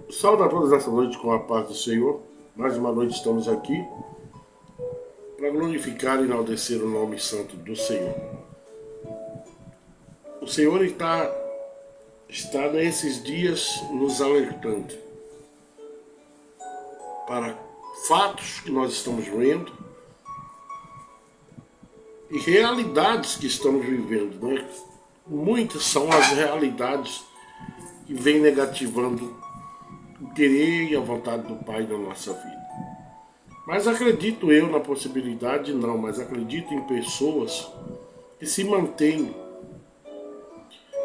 Saúde a todos essa noite com a paz do Senhor. Mais uma noite estamos aqui para glorificar e enaltecer o nome santo do Senhor. O Senhor está nesses dias nos alertando para fatos que nós estamos vendo e realidades que estamos vivendo, né? Muitas são as realidades que vêm negativando o querer e a vontade do Pai na nossa vida. Mas acredito eu na possibilidade, não, mas acredito em pessoas que se mantêm,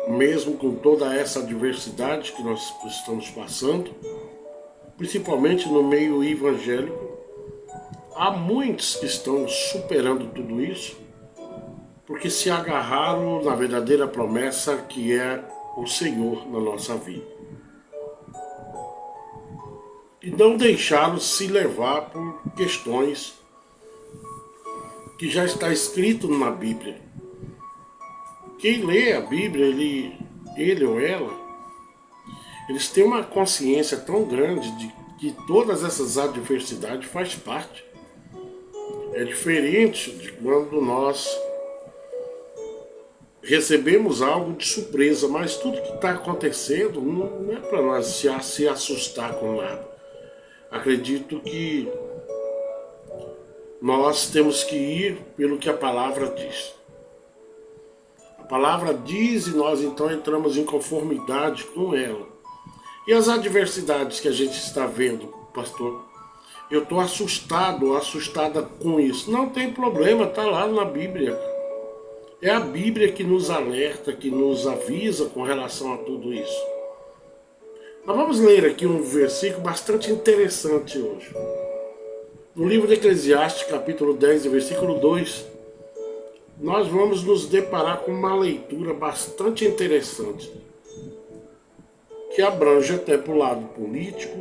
mesmo com toda essa adversidade que nós estamos passando, principalmente no meio evangélico. Há muitos que estão superando tudo isso, porque se agarraram na verdadeira promessa que é o Senhor na nossa vida. E não deixaram se levar por questões que já está escrito na Bíblia. Quem lê a Bíblia, ele ou ela, eles têm uma consciência tão grande de que todas essas adversidades faz parte. É diferente de quando nós recebemos algo de surpresa, mas tudo que está acontecendo não é para nós se assustar com nada. Acredito que nós temos que ir pelo que a palavra diz. A palavra diz e nós então entramos em conformidade com ela. E as adversidades que a gente está vendo, pastor? Eu estou assustado ou assustada com isso. Não tem problema, está lá na Bíblia. É a Bíblia que nos alerta, que nos avisa com relação a tudo isso. Nós vamos ler aqui um versículo bastante interessante hoje. No livro de Eclesiastes, capítulo 10, versículo 2, nós vamos nos deparar com uma leitura bastante interessante, que abrange até para o lado político,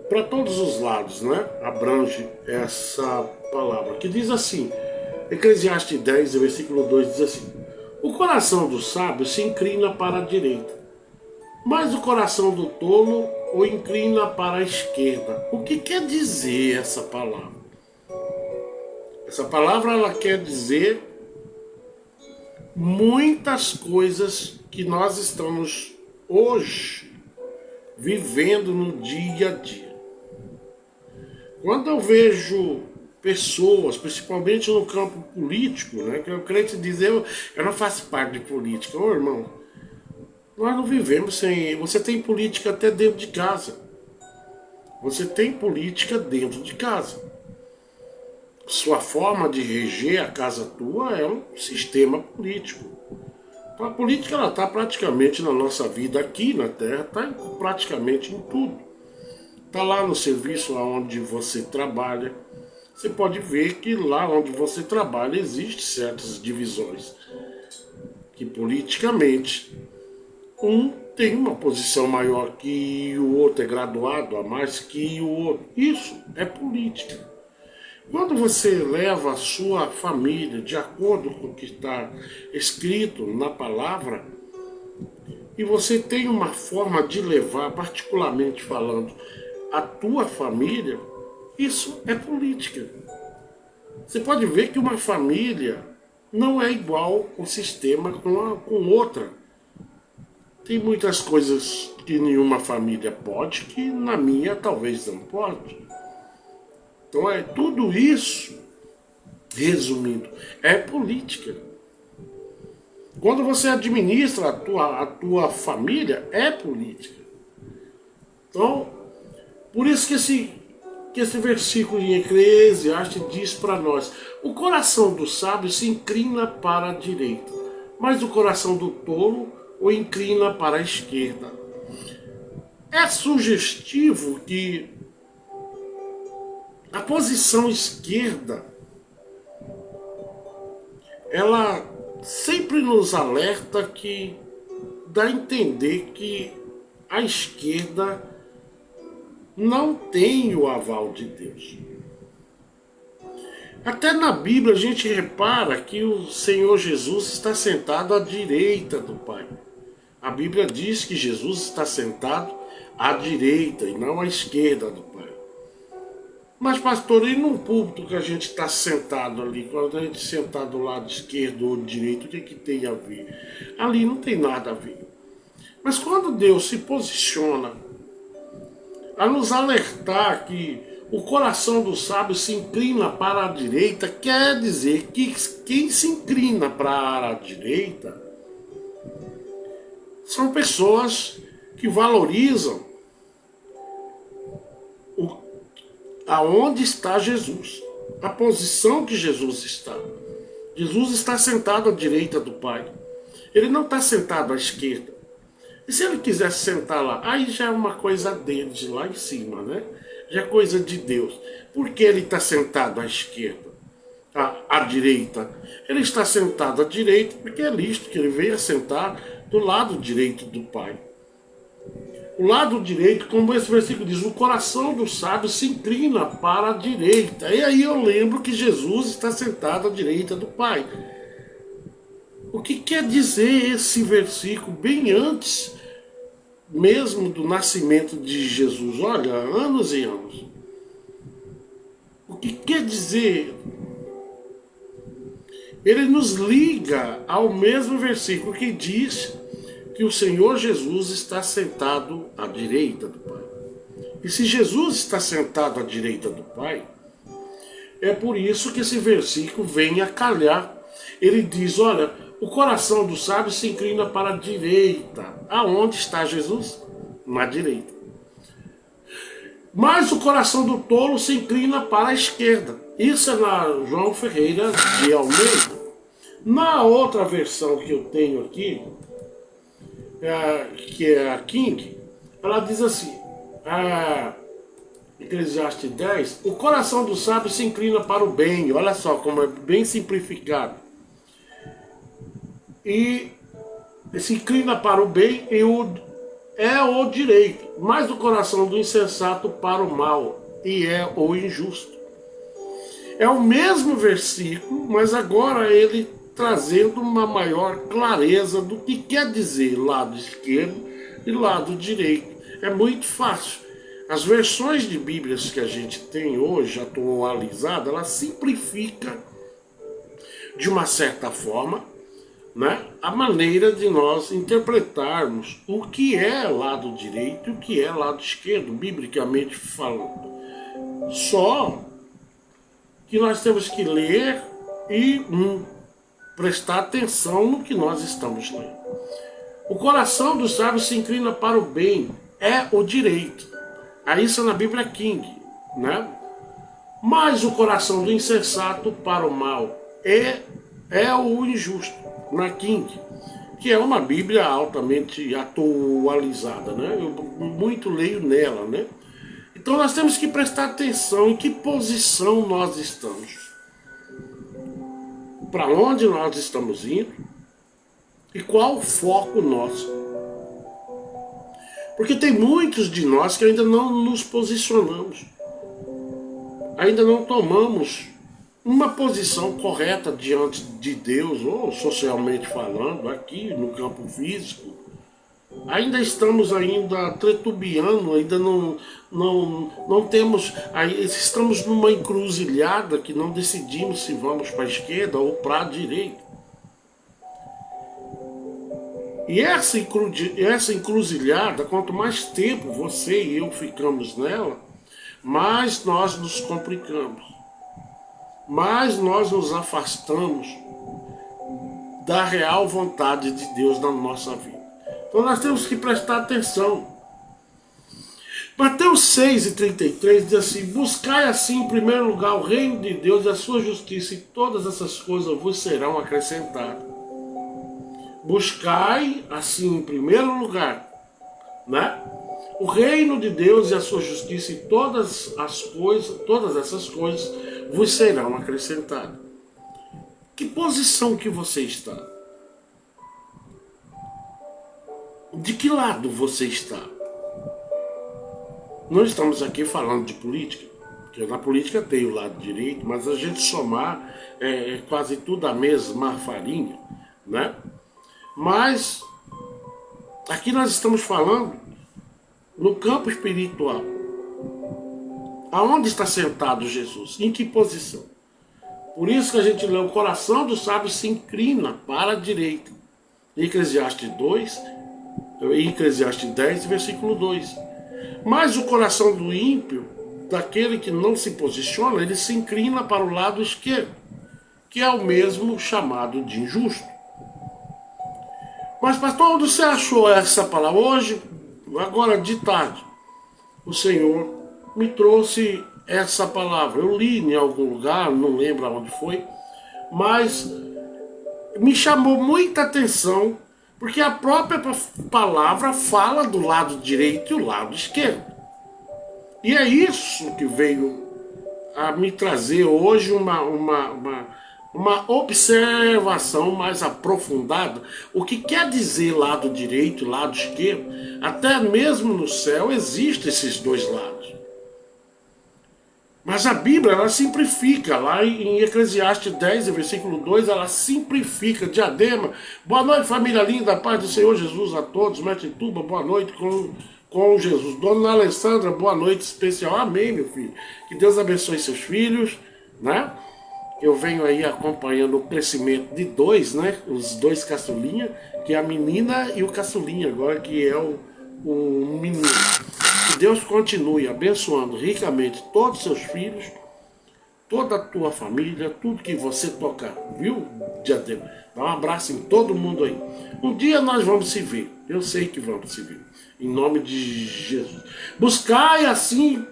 para todos os lados, né? Abrange essa palavra, que diz assim, Eclesiastes 10, versículo 2, diz assim: o coração do sábio se inclina para a direita, mas o coração do tolo o inclina para a esquerda. O que quer dizer essa palavra? Essa palavra ela quer dizer muitas coisas que nós estamos hoje vivendo no dia a dia. Quando eu vejo pessoas, principalmente no campo político, né, que eu creio te dizer, eu não faço parte de política. Ô irmão, nós não vivemos sem... Você tem política até dentro de casa. Você tem política dentro de casa. Sua forma de reger a casa tua é um sistema político. Então a política ela está praticamente na nossa vida aqui na Terra, está praticamente em tudo. Está lá no serviço onde você trabalha. Você pode ver que lá onde você trabalha existem certas divisões. Que politicamente um tem uma posição maior que o outro, é graduado a mais que o outro. Isso é política. Quando você leva a sua família de acordo com o que está escrito na palavra, e você tem uma forma de levar, particularmente falando, a tua família, isso é política. Você pode ver que uma família não é igual um sistema com outra. Tem muitas coisas que nenhuma família pode, que na minha talvez não pode. Então é tudo isso, resumindo, é política. Quando você administra a tua família, é política. Então, por isso que esse versículo em Eclesiastes diz para nós, o coração do sábio se inclina para a direita, mas o coração do tolo o inclina para a esquerda. É sugestivo que a posição esquerda ela sempre nos alerta que dá a entender que a esquerda não tem o aval de Deus. Até na Bíblia a gente repara que o Senhor Jesus está sentado à direita do Pai. A Bíblia diz que Jesus está sentado à direita e não à esquerda do Pai. Mas, pastor, e num púlpito que a gente está sentado ali, quando a gente sentar do lado esquerdo ou direito, o que, que tem a ver? Ali não tem nada a ver. Mas quando Deus se posiciona a nos alertar que o coração do sábio se inclina para a direita, quer dizer que quem se inclina para a direita são pessoas que valorizam aonde está Jesus, a posição que Jesus está. Jesus está sentado à direita do Pai. Ele não está sentado à esquerda. E se ele quisesse sentar lá, aí já é uma coisa dele, de lá em cima, né? Já é coisa de Deus. Por que ele está sentado à esquerda? À direita? Ele está sentado à direita porque é lícito que ele venha sentar do lado direito do Pai. O lado direito, como esse versículo diz, o coração do sábio se inclina para a direita. E aí eu lembro que Jesus está sentado à direita do Pai. O que quer dizer esse versículo bem antes mesmo do nascimento de Jesus? Olha, anos e anos. O que quer dizer? Ele nos liga ao mesmo versículo que diz que o Senhor Jesus está sentado à direita do Pai. E se Jesus está sentado à direita do Pai, é por isso que esse versículo vem a calhar. Ele diz, olha, o coração do sábio se inclina para a direita. Aonde está Jesus? Na direita. Mas o coração do tolo se inclina para a esquerda. Isso é na João Ferreira de Almeida. Na outra versão que eu tenho aqui, que é a King, ela diz assim, Eclesiastes 10, o coração do sábio se inclina para o bem. Olha só como é bem simplificado. E se inclina para o bem e é o direito, mas o coração do insensato para o mal, e é o injusto. É o mesmo versículo, mas agora ele trazendo uma maior clareza do que quer dizer lado esquerdo e lado direito. É muito fácil. As versões de Bíblias que a gente tem hoje, atualizada, ela simplifica de uma certa forma, né, a maneira de nós interpretarmos o que é lado direito e o que é lado esquerdo, biblicamente falando. Só que nós temos que ler e prestar atenção no que nós estamos lendo. O coração do sábio se inclina para o bem, é o direito. Aí isso é na Bíblia King, né? Mas o coração do insensato para o mal é o injusto, na King, que é uma Bíblia altamente atualizada, né? Eu muito leio nela, né? Então nós temos que prestar atenção em que posição nós estamos, para onde nós estamos indo e qual o foco nosso. Porque tem muitos de nós que ainda não nos posicionamos, ainda não tomamos uma posição correta diante de Deus, ou socialmente falando, aqui no campo físico. Ainda estamos tretubiando, ainda não temos, estamos numa encruzilhada que não decidimos se vamos para a esquerda ou para a direita. E essa encruzilhada, quanto mais tempo você e eu ficamos nela, mais nós nos complicamos, mais nós nos afastamos da real vontade de Deus na nossa vida. Então nós temos que prestar atenção. Mateus 6:33 diz assim, buscai assim em primeiro lugar o reino de Deus e a sua justiça, e todas essas coisas vos serão acrescentadas. Buscai assim em primeiro lugar, né, o reino de Deus e a sua justiça, e todas essas coisas vos serão acrescentadas. Que posição que você está? De que lado você está? Não estamos aqui falando de política, porque na política tem o lado direito, mas a gente somar é quase tudo a mesma farinha, né? Mas aqui nós estamos falando no campo espiritual. Aonde está sentado Jesus? Em que posição? Por isso que a gente lê, o coração do sábio se inclina para a direita. Eclesiastes 2, Eclesiastes 10, versículo 2. Mas o coração do ímpio, daquele que não se posiciona, ele se inclina para o lado esquerdo, que é o mesmo chamado de injusto. Mas, pastor, onde você achou essa palavra? Hoje, agora de tarde, o Senhor me trouxe essa palavra. Eu li em algum lugar, não lembro onde foi, mas me chamou muita atenção, porque a própria palavra fala do lado direito e o lado esquerdo. E é isso que veio a me trazer hoje uma observação mais aprofundada. O que quer dizer lado direito e lado esquerdo? Até mesmo no céu existem esses dois lados. Mas a Bíblia, ela simplifica. Lá em Eclesiastes 10, versículo 2, ela simplifica. Diadema, boa noite, família linda, paz do Senhor Jesus a todos. Mestre Tuba, boa noite com Jesus. Dona Alessandra, boa noite especial. Amém, meu filho. Que Deus abençoe seus filhos, né? Eu venho aí acompanhando o crescimento de dois, né? Os dois caçulinha, que é a menina e o caçulinha agora, que é o menino. Que Deus continue abençoando ricamente todos os seus filhos, toda a tua família, tudo que você tocar, viu, Diadema? Dá um abraço em todo mundo aí. Um dia nós vamos se ver, eu sei que vamos se ver, em nome de Jesus. Buscai assim,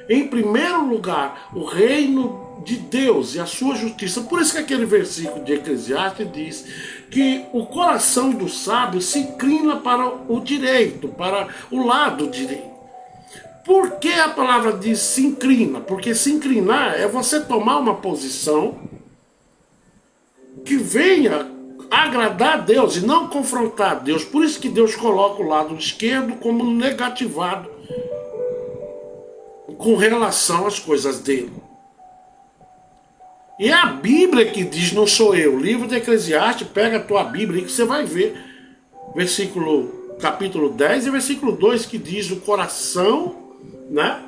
em primeiro lugar, o reino de Deus e a sua justiça. Por isso que aquele versículo de Eclesiastes diz que o coração do sábio se inclina para o direito, para o lado direito. Por que a palavra diz se inclina? Porque se inclinar é você tomar uma posição que venha agradar a Deus e não confrontar a Deus. Por isso que Deus coloca o lado esquerdo como negativado com relação às coisas dele. E é a Bíblia que diz, não sou eu. O livro de Eclesiastes, pega a tua Bíblia aí que você vai ver. Capítulo 10 e versículo 2 que diz, o coração, né,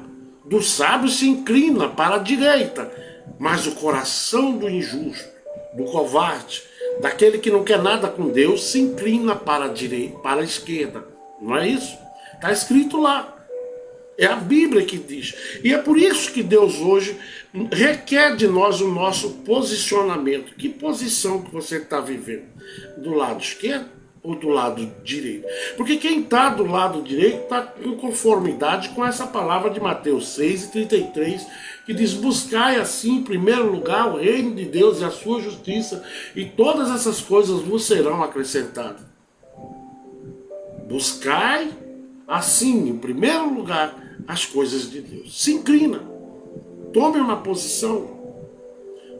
do sábio se inclina para a direita, mas o coração do injusto, do covarde, daquele que não quer nada com Deus, se inclina para a direita, para a esquerda. Não é isso? Está escrito lá. É a Bíblia que diz. E é por isso que Deus hoje requer de nós o nosso posicionamento. Que posição que você está vivendo? Do lado esquerdo ou do lado direito? Porque quem está do lado direito está em conformidade com essa palavra de Mateus 6:33, que diz, buscai assim em primeiro lugar o reino de Deus e a sua justiça, e todas essas coisas vos serão acrescentadas. Buscai assim, em primeiro lugar, as coisas de Deus. Se inclina. Tome uma posição.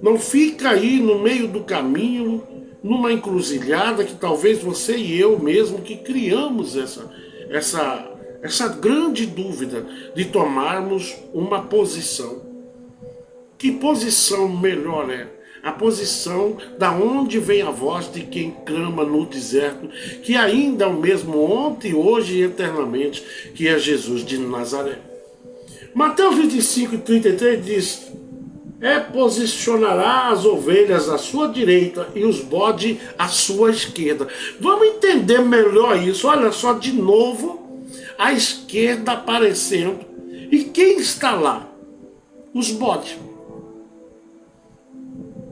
Não fica aí no meio do caminho, numa encruzilhada que talvez você e eu mesmo que criamos essa grande dúvida de tomarmos uma posição. Que posição melhor é? A posição da onde vem a voz de quem clama no deserto, que ainda é o mesmo ontem, hoje e eternamente, que é Jesus de Nazaré. Mateus 25:33 diz, posicionará as ovelhas à sua direita e os bodes à sua esquerda. Vamos entender melhor isso. Olha só, de novo, a esquerda aparecendo. E quem está lá? Os bodes.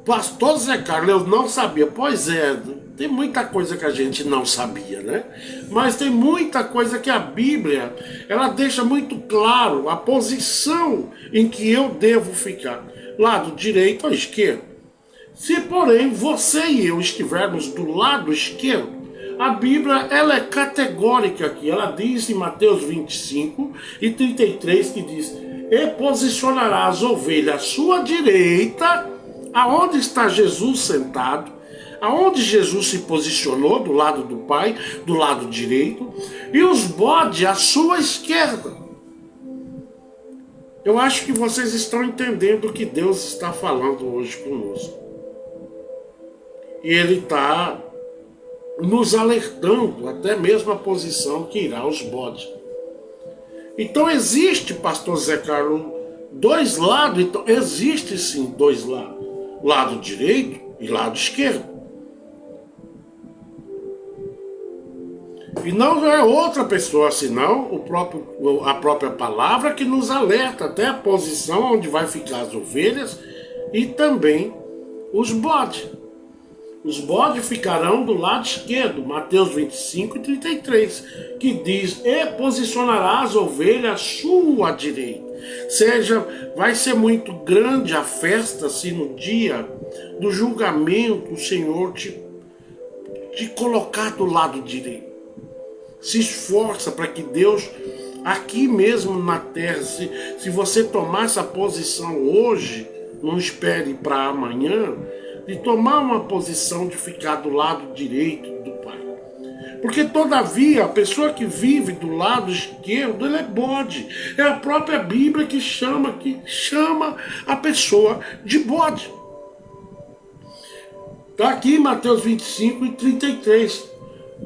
Pastor Zé Carlos, eu não sabia. Pois é, tem muita coisa que a gente não sabia, né? Mas tem muita coisa que a Bíblia, ela deixa muito claro a posição em que eu devo ficar. Lado direito ou esquerdo. Se, porém, você e eu estivermos do lado esquerdo, a Bíblia, ela é categórica aqui. Ela diz em Mateus 25:33 que diz, e posicionará as ovelhas à sua direita, aonde está Jesus sentado, aonde Jesus se posicionou, do lado do Pai, do lado direito, e os bodes à sua esquerda. Eu acho que vocês estão entendendo o que Deus está falando hoje conosco. E Ele está nos alertando, até mesmo a posição que irá os bodes. Então existe, pastor Zé Carlos, dois lados. Então existe sim dois lados. Lado direito e lado esquerdo. E não é outra pessoa, senão a própria palavra que nos alerta até a posição onde vai ficar as ovelhas e também os bodes. Os bodes ficarão do lado esquerdo, Mateus 25:33, que diz: e posicionará as ovelhas à sua direita. Seja, vai ser muito grande a festa se no dia do julgamento o Senhor te colocar do lado direito. Se esforça para que Deus, aqui mesmo na terra, se você tomar essa posição hoje, não espere para amanhã, de tomar uma posição de ficar do lado direito do Pai. Porque todavia a pessoa que vive do lado esquerdo, ele é bode. É a própria Bíblia que chama a pessoa de bode. Está aqui em Mateus 25:33.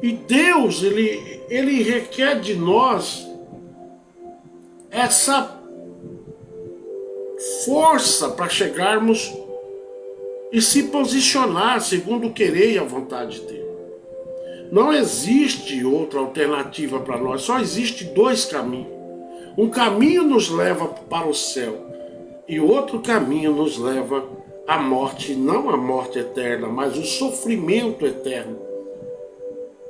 E Deus, ele requer de nós essa força para chegarmos e se posicionar segundo o querer e a vontade dele. Não existe outra alternativa para nós, só existe dois caminhos. Um caminho nos leva para o céu e outro caminho nos leva à morte, não a morte eterna, mas o sofrimento eterno.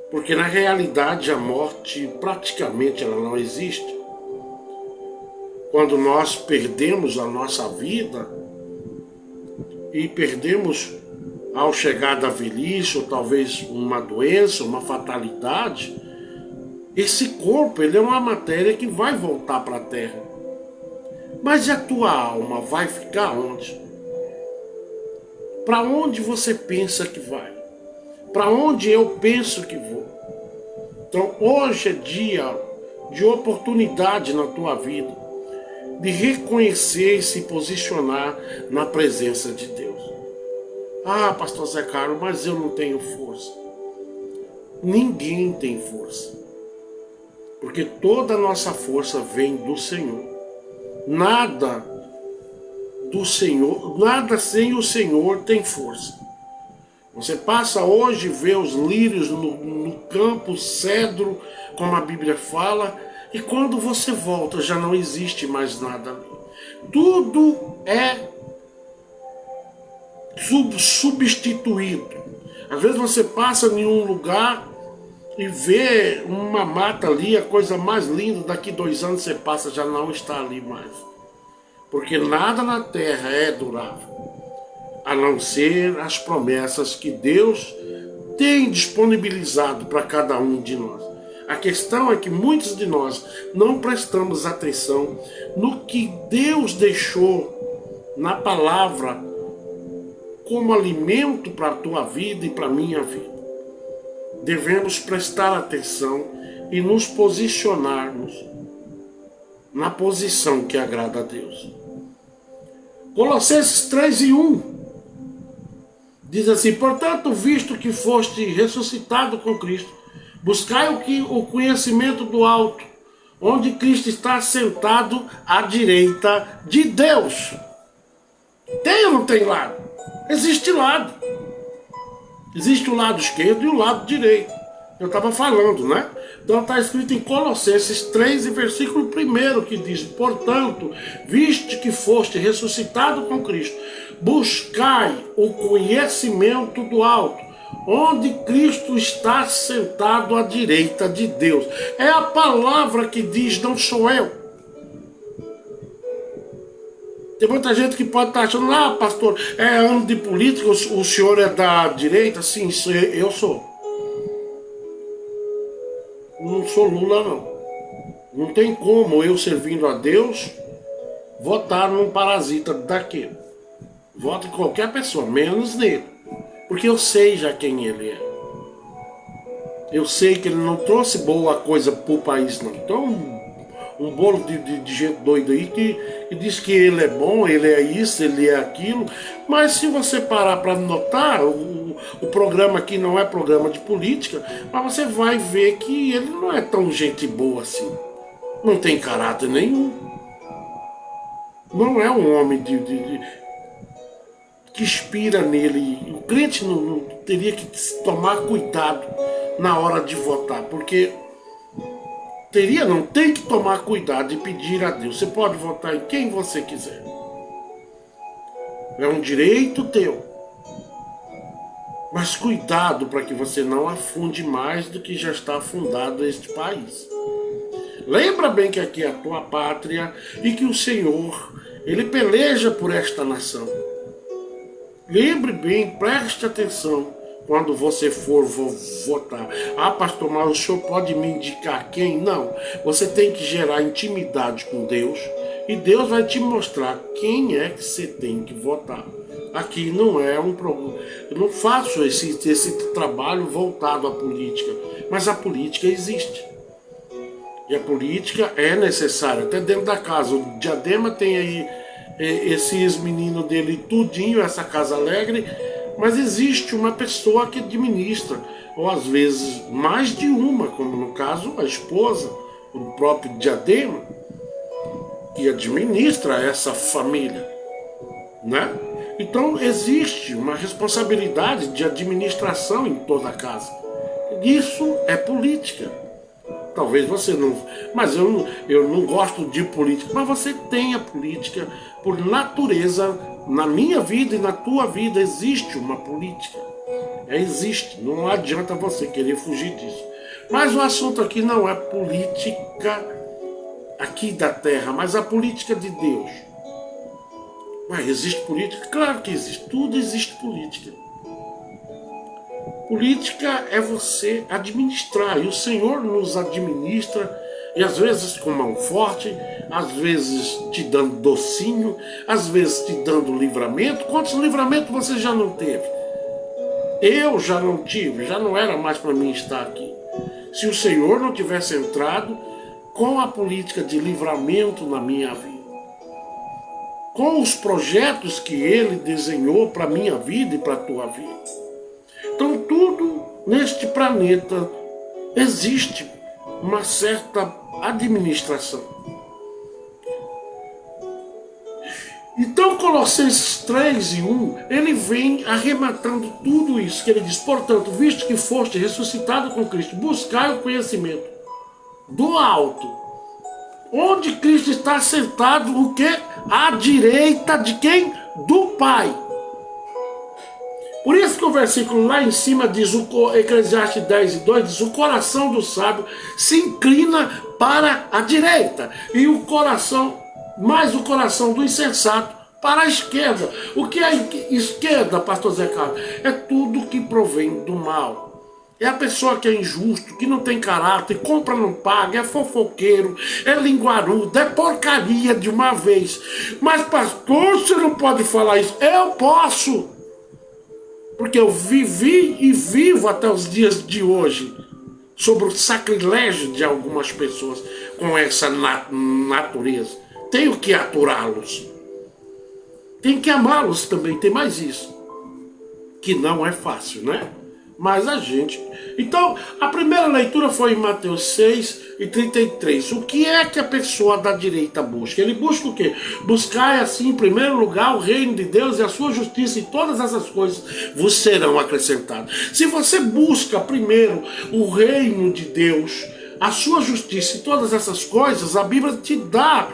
Porque na realidade a morte praticamente ela não existe. Quando nós perdemos a nossa vida e perdemos ao chegar da velhice ou talvez uma doença, uma fatalidade, esse corpo ele é uma matéria que vai voltar para a terra. Mas e a tua alma vai ficar onde? Para onde você pensa que vai? Para onde eu penso que vou? Então hoje é dia de oportunidade na tua vida, de reconhecer e se posicionar na presença de Deus. Ah, pastor Zé Carlos, mas eu não tenho força. Ninguém tem força. Porque toda a nossa força vem do Senhor. Nada do Senhor, nada sem o Senhor tem força. Você passa hoje e vê os lírios no campo, cedro, como a Bíblia fala, e quando você volta já não existe mais nada ali. Tudo é substituído. Às vezes você passa em um lugar e vê uma mata ali, a coisa mais linda, daqui 2 anos você passa, já não está ali mais. Porque nada na terra é durável, a não ser as promessas que Deus tem disponibilizado para cada um de nós. A questão é que muitos de nós não prestamos atenção no que Deus deixou na palavra como alimento para a tua vida e para a minha vida. Devemos prestar atenção e nos posicionarmos na posição que agrada a Deus. Colossenses 3:1 diz assim: portanto, visto que foste ressuscitado com Cristo, buscai o conhecimento do alto, onde Cristo está sentado à direita de Deus. Tem ou não tem lado? Existe lado. Existe o lado esquerdo e o lado direito. Eu estava falando, né? Então está escrito em Colossenses 3, versículo 1, que diz: portanto, visto que foste ressuscitado com Cristo, buscai o conhecimento do alto, onde Cristo está sentado à direita de Deus. É a palavra que diz, não sou eu. Tem muita gente que pode estar achando: ah, pastor, é ano de política, o senhor é da direita? Sim, eu sou. Não sou Lula, não. Não tem como eu, servindo a Deus, votar num parasita daquele. Voto em qualquer pessoa, menos nele. Porque eu sei já quem ele é. Eu sei que ele não trouxe boa coisa para o país, não. Então, um bolo de gente doida aí que diz que ele é bom, ele é isso, ele é aquilo. Mas se você parar para notar, o programa aqui não é programa de política, mas você vai ver que ele não é tão gente boa assim. Não tem caráter nenhum. Não é um homem que inspira nele. O crente não teria que tomar cuidado na hora de votar, porque não tem que tomar cuidado e pedir a Deus. Você pode votar em quem você quiser. É um direito teu. Mas cuidado para que você não afunde mais do que já está afundado este país. Lembra bem que aqui é a tua pátria e que o Senhor, Ele peleja por esta nação. Lembre bem, preste atenção quando você for votar. Ah, pastor, mas o senhor pode me indicar quem? Não. Você tem que gerar intimidade com Deus e Deus vai te mostrar quem é que você tem que votar. Aqui não é um problema. Eu não faço esse trabalho voltado à política, mas a política existe. E a política é necessária, até dentro da casa. O Diadema tem aí esses meninos dele tudinho, essa casa alegre, mas existe uma pessoa que administra, ou às vezes mais de uma, como no caso a esposa, o próprio Diadema, que administra essa família, né? Então existe uma responsabilidade de administração em toda a casa. Isso é política. Talvez você não... Mas eu não gosto de política. Mas você tem a política por natureza. Na minha vida e na tua vida existe uma política. Existe. Não adianta você querer fugir disso. Mas o assunto aqui não é política aqui da terra, mas a política de Deus. Mas existe política? Claro que existe. Tudo existe política. Política é você administrar, e o Senhor nos administra, e às vezes com mão forte, às vezes te dando docinho, às vezes te dando livramento. Quantos livramentos você já não teve? Eu já não tive, já não era mais para mim estar aqui. Se o Senhor não tivesse entrado com a política de livramento na minha vida, com os projetos que Ele desenhou para a minha vida e para a tua vida. Então tudo neste planeta existe uma certa administração. Então Colossenses 3:1, ele vem arrematando tudo isso, que ele diz: portanto, visto que foste ressuscitado com Cristo, buscai o conhecimento do alto, onde Cristo está sentado, o quê? À direita de quem? Do Pai. Por isso que o versículo lá em cima diz, o Eclesiastes 10:2 diz: o coração do sábio se inclina para a direita, e o coração do insensato para a esquerda. O que é esquerda, pastor Zé Carlos? É tudo que provém do mal. É a pessoa que é injusto, que não tem caráter, compra não paga, é fofoqueiro, é linguarudo, é porcaria de uma vez. Mas pastor, você não pode falar isso. Eu posso. Porque eu vivi e vivo até os dias de hoje sobre o sacrilégio de algumas pessoas com essa natureza. Tenho que aturá-los. Tem que amá-los também, tem mais isso. Que não é fácil, né? Mas a gente... Então, a primeira leitura foi em Mateus 6:33. O que é que a pessoa da direita busca? Ele busca o quê? Buscar, assim, em primeiro lugar, o reino de Deus e a sua justiça, e todas essas coisas vos serão acrescentadas. Se você busca primeiro o reino de Deus, a sua justiça e todas essas coisas, a Bíblia te dá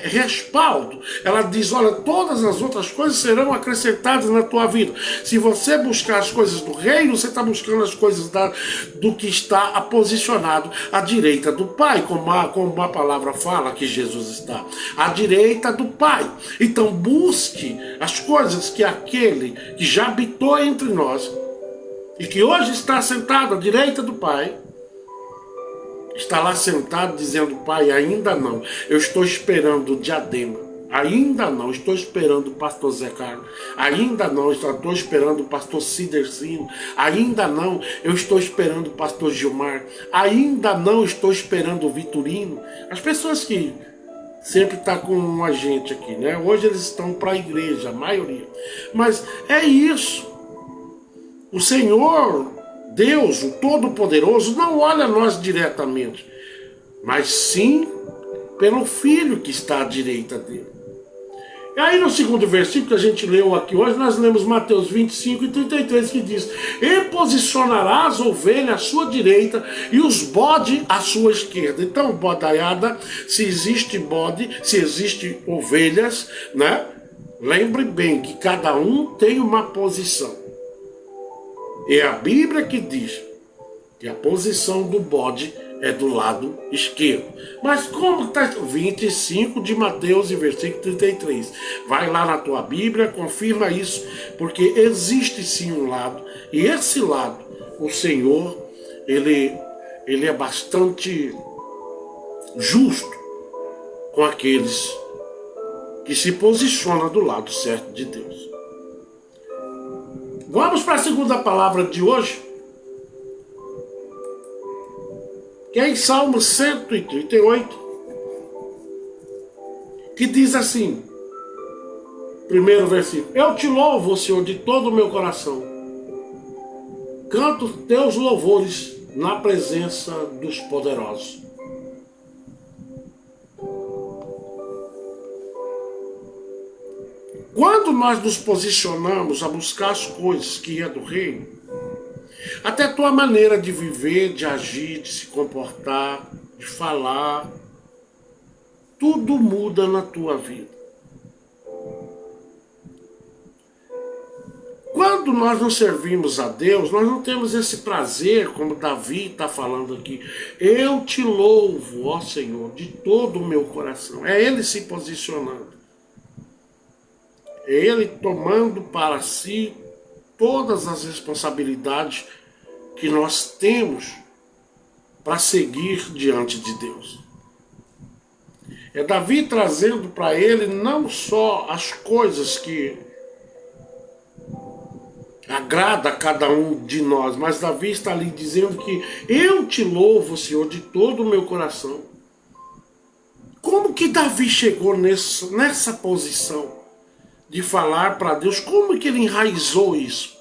respaldo. Ela diz: olha, todas as outras coisas serão acrescentadas na tua vida. Se você buscar as coisas do reino, você está buscando as coisas do que está posicionado à direita do Pai, como a palavra fala que Jesus está à direita do Pai. Então busque as coisas que aquele que já habitou entre nós e que hoje está sentado à direita do Pai, está lá sentado dizendo: Pai, ainda não, eu estou esperando o Diadema, ainda não, estou esperando o pastor Zé Carlos, ainda não, estou esperando o pastor Cidercino, ainda não, eu estou esperando o pastor Gilmar, ainda não, estou esperando o Vitorino. As pessoas que sempre estão com a gente aqui, né? Hoje eles estão para a igreja, a maioria. Mas é isso. O Senhor Deus, o Todo-Poderoso, não olha a nós diretamente, mas sim pelo Filho que está à direita dele. E aí no segundo versículo que a gente leu aqui hoje, nós lemos Mateus 25 e 33, que diz: e posicionará as ovelhas à sua direita e os bodes à sua esquerda. Então, bodaiada, se existe bode, se existe ovelhas, né? Lembre bem que cada um tem uma posição. É a Bíblia que diz que a posição do bode é do lado esquerdo. Mas como está 25 de Mateus e versículo 33. Vai lá na tua Bíblia, confirma isso, porque existe sim um lado, e esse lado, o Senhor, ele é bastante justo com aqueles que se posicionam do lado certo de Deus. Vamos para a segunda palavra de hoje, que é em Salmo 138, que diz assim, primeiro versículo: eu te louvo, Senhor, de todo o meu coração. Canto teus louvores na presença dos poderosos. Quando nós nos posicionamos a buscar as coisas que é do reino, até a tua maneira de viver, de agir, de se comportar, de falar, tudo muda na tua vida. Quando nós não servimos a Deus, nós não temos esse prazer, como Davi está falando aqui. Eu te louvo, ó Senhor, de todo o meu coração. É Ele se posicionando. É Ele tomando para si todas as responsabilidades que nós temos para seguir diante de Deus. É Davi trazendo para ele não só as coisas que agrada a cada um de nós, mas Davi está ali dizendo que eu te louvo, Senhor, de todo o meu coração. Como que Davi chegou nessa posição de falar para Deus? Como que ele enraizou isso?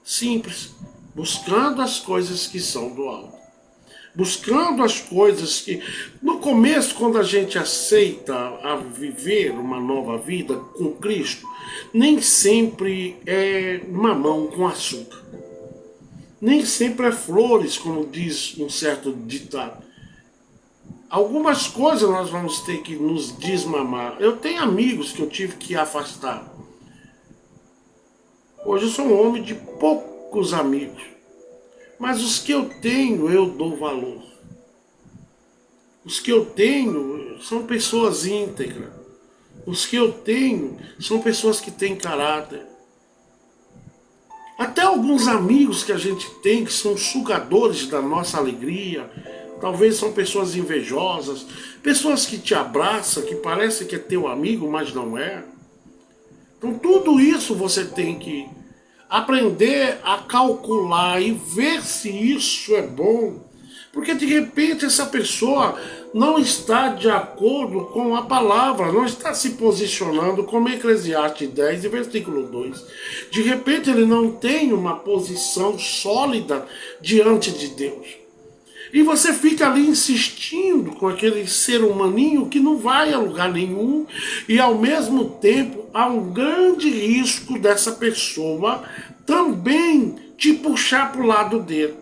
Simples, buscando as coisas que são do alto. Buscando as coisas que... No começo, quando a gente aceita a viver uma nova vida com Cristo, nem sempre é mamão com açúcar. Nem sempre é flores, como diz um certo ditado. Algumas coisas nós vamos ter que nos desmamar. Eu tenho amigos que eu tive que afastar. Hoje eu sou um homem de poucos amigos. Mas os que eu tenho, eu dou valor. Os que eu tenho são pessoas íntegras. Os que eu tenho são pessoas que têm caráter. Até alguns amigos que a gente tem que são sugadores da nossa alegria. Talvez são pessoas invejosas. Pessoas que te abraçam, que parece que é teu amigo, mas não é. Então tudo isso você tem que aprender a calcular e ver se isso é bom. Porque de repente essa pessoa não está de acordo com a palavra, não está se posicionando como Eclesiastes 10 e versículo 2. De repente ele não tem uma posição sólida diante de Deus. E você fica ali insistindo com aquele ser humaninho que não vai a lugar nenhum, e ao mesmo tempo há um grande risco dessa pessoa também te puxar para o lado dele.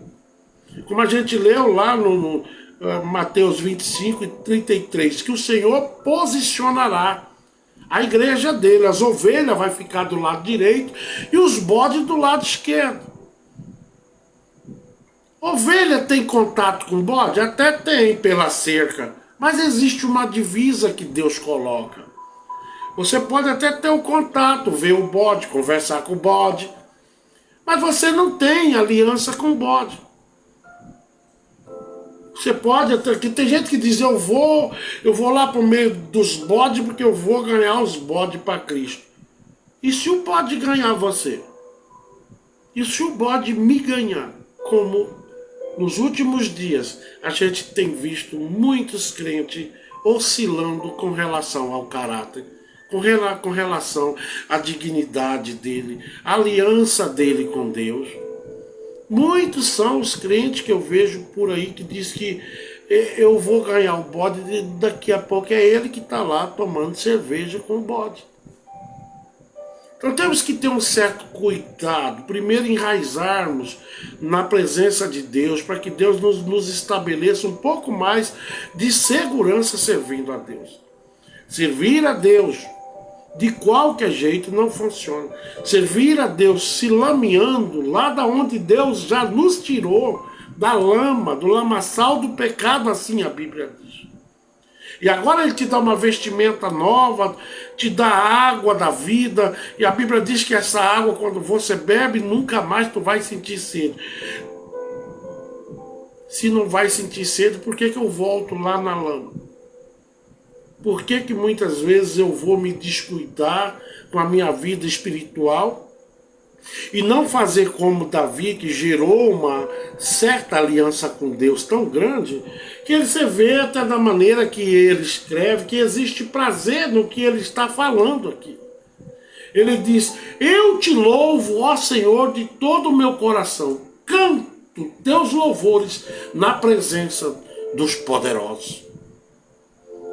Como a gente leu lá no Mateus 25 e 33, que o Senhor posicionará a igreja dele, as ovelhas vai ficar do lado direito e os bodes do lado esquerdo. Ovelha tem contato com bode? Até tem pela cerca, mas existe uma divisa que Deus coloca. Você pode até ter o contato, ver o bode, conversar com o bode, mas você não tem aliança com o bode. Você pode até, que tem gente que diz, eu vou lá pro meio dos bodes porque eu vou ganhar os bodes para Cristo. E se o bode ganhar você? E se o bode me ganhar? Como nos últimos dias a gente tem visto muitos crentes oscilando com relação ao caráter, com relação à dignidade dele, à aliança dele com Deus. Muitos são os crentes que eu vejo por aí que diz que eu vou ganhar o bode, daqui a pouco é ele que está lá tomando cerveja com o bode. Então temos que ter um certo cuidado, primeiro enraizarmos na presença de Deus, para que Deus nos estabeleça um pouco mais de segurança servindo a Deus. Servir a Deus de qualquer jeito não funciona. Servir a Deus se lameando lá da onde Deus já nos tirou, da lama, do lamaçal do pecado, assim a Bíblia diz. E agora ele te dá uma vestimenta nova, te dá a água da vida, e a Bíblia diz que essa água, quando você bebe, nunca mais tu vai sentir sede. Se não vai sentir sede, por que eu volto lá na lama? Por que muitas vezes eu vou me descuidar com a minha vida espiritual e não fazer como Davi, que gerou uma certa aliança com Deus tão grande, que você vê até da maneira que ele escreve, que existe prazer no que ele está falando aqui. Ele diz: eu te louvo, ó Senhor, de todo o meu coração, canto teus louvores na presença dos poderosos.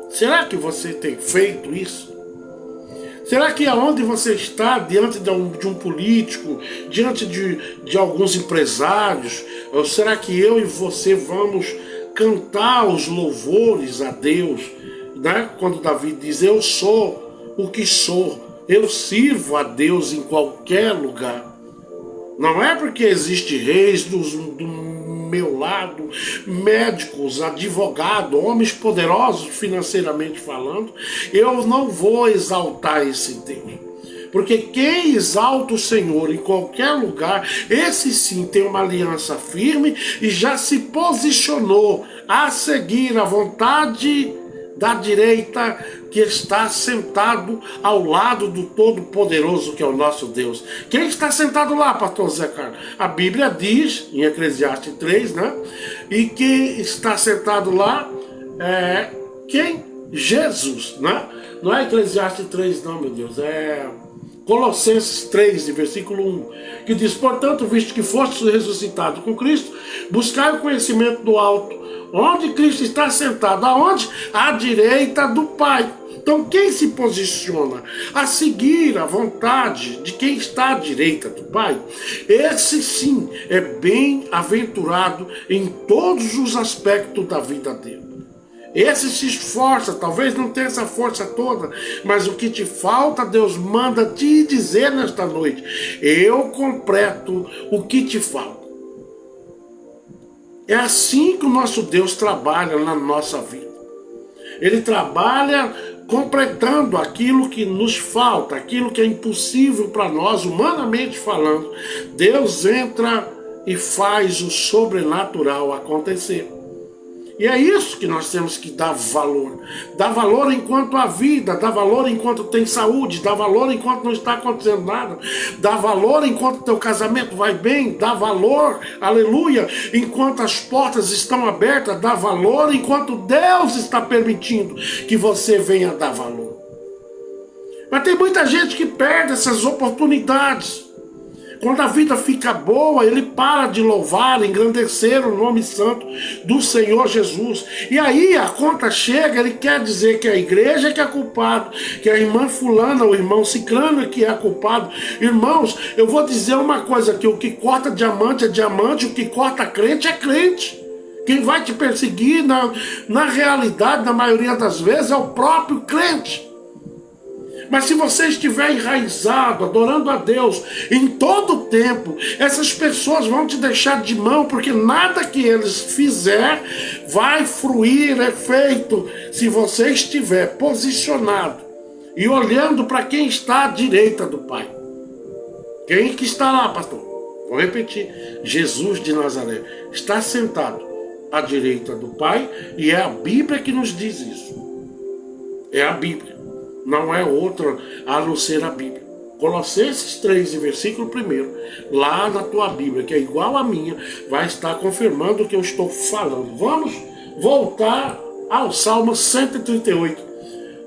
Será que você tem feito isso? Será que aonde você está, diante de um político, diante de alguns empresários, ou será que eu e você vamos cantar os louvores a Deus? Né? Quando Davi diz: eu sou o que sou, eu sirvo a Deus em qualquer lugar. Não é porque existe reis do meu lado, médicos, advogados, homens poderosos financeiramente falando, eu não vou exaltar esse Deus. Porque quem exalta o Senhor em qualquer lugar, esse sim tem uma aliança firme e já se posicionou a seguir a vontade da direita, que está sentado ao lado do Todo-Poderoso, que é o nosso Deus. Quem está sentado lá, pastor Zé Carlos? A Bíblia diz, em Eclesiastes 3, né? E quem está sentado lá é quem? Jesus, né? Não é Eclesiastes 3, não, meu Deus, é Colossenses 3, versículo 1, que diz: portanto, visto que fostes ressuscitado com Cristo, buscai o conhecimento do alto, onde Cristo está sentado, aonde? À direita do Pai. Então quem se posiciona a seguir a vontade de quem está à direita do Pai, esse sim é bem-aventurado em todos os aspectos da vida dele. Esse se esforça, talvez não tenha essa força toda, mas o que te falta, Deus manda te dizer nesta noite: eu completo o que te falta. É assim que o nosso Deus trabalha na nossa vida. Ele trabalha completando aquilo que nos falta, aquilo que é impossível para nós, humanamente falando. Deus entra e faz o sobrenatural acontecer. E é isso que nós temos que dar valor. Dar valor enquanto há vida, dar valor enquanto tem saúde, dar valor enquanto não está acontecendo nada, dar valor enquanto teu casamento vai bem, dar valor, aleluia, enquanto as portas estão abertas, dar valor enquanto Deus está permitindo que você venha dar valor. Mas tem muita gente que perde essas oportunidades. Quando a vida fica boa, ele para de louvar, engrandecer o nome santo do Senhor Jesus. E aí a conta chega, ele quer dizer que a igreja é que é culpado, que a irmã fulana, o irmão ciclano é que é culpado. Irmãos, eu vou dizer uma coisa aqui: o que corta diamante é diamante, o que corta crente é crente. Quem vai te perseguir, na realidade, na maioria das vezes, é o próprio crente. Mas se você estiver enraizado, adorando a Deus em todo o tempo, essas pessoas vão te deixar de mão, porque nada que eles fizerem vai fruir efeito se você estiver posicionado e olhando para quem está à direita do Pai. Quem que está lá, pastor? Vou repetir: Jesus de Nazaré está sentado à direita do Pai, e é a Bíblia que nos diz isso. É a Bíblia. Não é outra a não ser a Bíblia. Colossenses 3, versículo 1, lá na tua Bíblia, que é igual à minha, vai estar confirmando o que eu estou falando. Vamos voltar ao Salmo 138.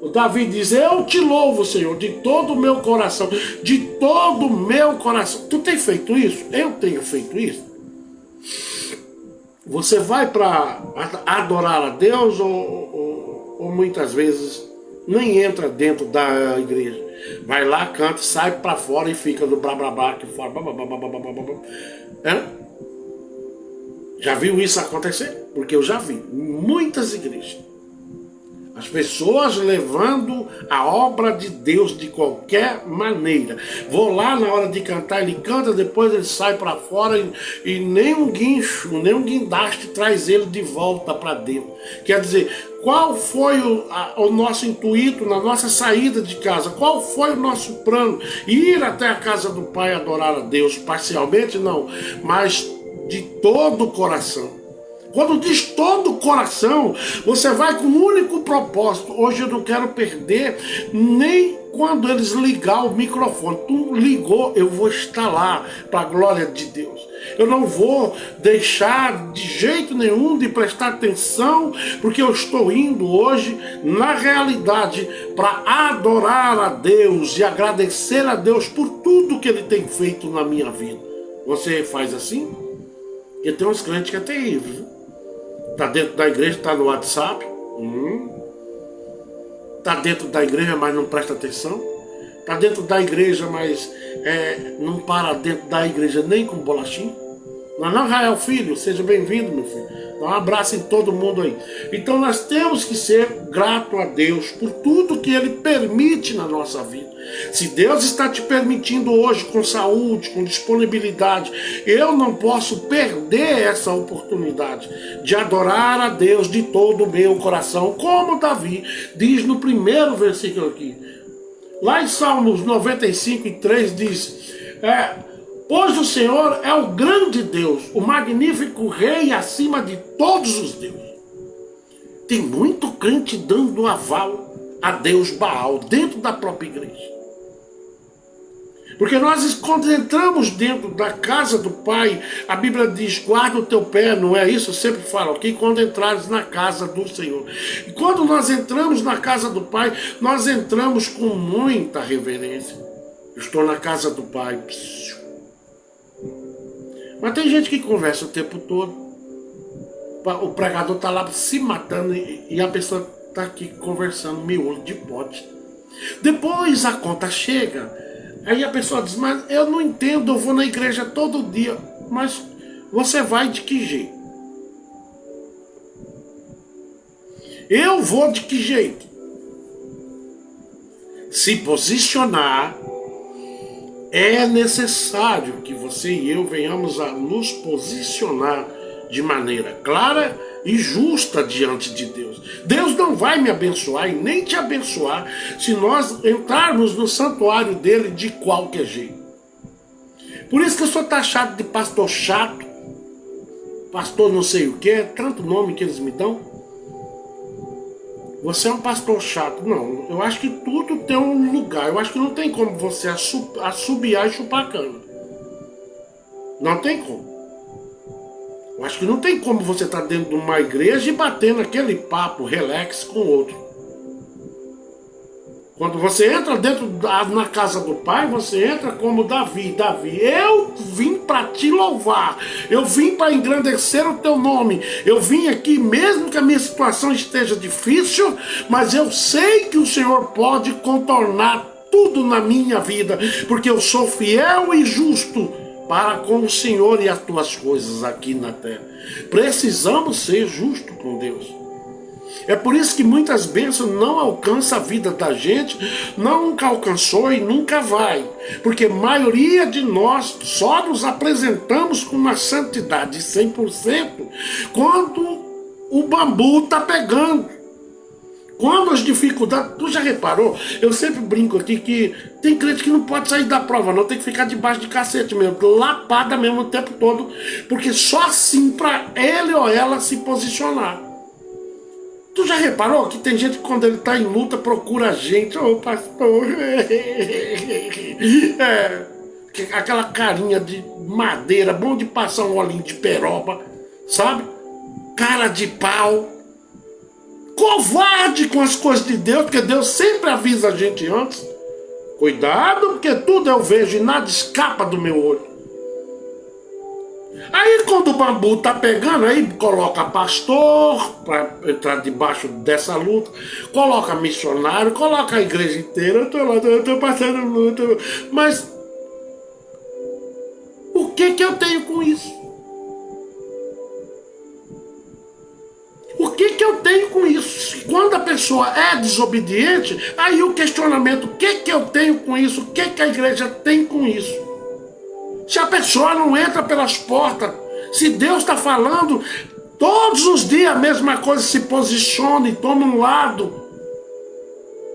O Davi diz: eu te louvo, Senhor, de todo o meu coração, de todo o meu coração. Tu tem feito isso? Eu tenho feito isso. Você vai para adorar a Deus ou muitas vezes nem entra dentro da igreja? Vai lá, canta, sai para fora e fica no blá blá blá aqui fora. Blá, blá, blá, blá, blá, blá, blá. É? Já viu isso acontecer? Porque eu já vi muitas igrejas. As pessoas levando a obra de Deus de qualquer maneira. Vou lá na hora de cantar, ele canta, depois ele sai para fora e nem um guincho, nem um guindaste traz ele de volta para dentro. Quer dizer, qual foi o nosso intuito na nossa saída de casa? Qual foi o nosso plano? Ir até a casa do Pai adorar a Deus parcialmente? Não, mas de todo o coração. Quando diz todo o coração, você vai com um único propósito. Hoje eu não quero perder nem quando eles ligar o microfone. Tu ligou, eu vou estar lá para a glória de Deus. Eu não vou deixar de jeito nenhum de prestar atenção, porque eu estou indo hoje, na realidade, para adorar a Deus e agradecer a Deus por tudo que Ele tem feito na minha vida. Você faz assim? Porque tem uns crentes que é terrível. Está dentro da igreja, está no WhatsApp. Está dentro da igreja, mas não presta atenção. Está dentro da igreja, mas não para dentro da igreja nem com bolachinho. Não, Rael, filho, seja bem-vindo, meu filho. Dá um abraço em todo mundo aí. Então nós temos que ser grato a Deus por tudo que Ele permite na nossa vida. Se Deus está te permitindo hoje com saúde, com disponibilidade, eu não posso perder essa oportunidade de adorar a Deus de todo o meu coração, como Davi diz no primeiro versículo aqui. Lá em Salmos 95:3 diz: pois o Senhor é o grande Deus, o magnífico Rei acima de todos os deuses. Tem muito crente dando aval a Deus Baal dentro da própria igreja. Porque nós, quando entramos dentro da casa do Pai, a Bíblia diz: guarda o teu pé, não é isso? Eu sempre falo aqui, quando entrares na casa do Senhor. E quando nós entramos na casa do Pai, nós entramos com muita reverência. Estou na casa do Pai. Mas tem gente que conversa o tempo todo. O pregador está lá se matando e a pessoa está aqui conversando miolo de pote. Depois a conta chega. Aí a pessoa diz: mas eu não entendo, eu vou na igreja todo dia. Mas você vai de que jeito? Eu vou de que jeito? Se posicionar. É necessário que você e eu venhamos a nos posicionar de maneira clara e justa diante de Deus. Deus não vai me abençoar e nem te abençoar se nós entrarmos no santuário dele de qualquer jeito. Por isso que eu sou taxado de pastor chato, pastor não sei o que, tanto nome que eles me dão. Você é um pastor chato. Não, eu acho que tudo tem um lugar. Eu acho que não tem como você assobiar e chupar cana. Não tem como. Eu acho que não tem como você estar dentro de uma igreja e batendo aquele papo relax com outro. Quando você entra na casa do Pai, você entra como Davi. Davi, eu vim para te louvar. Eu vim para engrandecer o teu nome. Eu vim aqui mesmo que a minha situação esteja difícil, mas eu sei que o Senhor pode contornar tudo na minha vida, porque eu sou fiel e justo para com o Senhor e as tuas coisas aqui na terra. Precisamos ser justos com Deus. É por isso que muitas bênçãos não alcançam a vida da gente, nunca alcançou e nunca vai. Porque a maioria de nós só nos apresentamos com uma santidade 100% quando o bambu está pegando. Quando as dificuldades... Tu já reparou? Eu sempre brinco aqui que tem crente que não pode sair da prova, não. Tem que ficar debaixo de cacete mesmo, lapada mesmo o tempo todo. Porque só assim para ele ou ela se posicionar. Tu já reparou que tem gente que quando ele está em luta procura a gente? Ô pastor... aquela carinha de madeira, bom de passar um olhinho de peroba, sabe? Cara de pau. Covarde com as coisas de Deus, porque Deus sempre avisa a gente antes. Cuidado, porque tudo eu vejo e nada escapa do meu olho. Aí quando o bambu tá pegando, aí coloca pastor para entrar debaixo dessa luta, coloca missionário, coloca a igreja inteira. Eu tô lá, eu tô passando luta. Mas o que eu tenho com isso? O que eu tenho com isso? Quando a pessoa é desobediente, aí o questionamento, o que eu tenho com isso? O que a igreja tem com isso? Se a pessoa não entra pelas portas, se Deus está falando, todos os dias a mesma coisa, se posicione, tome um lado.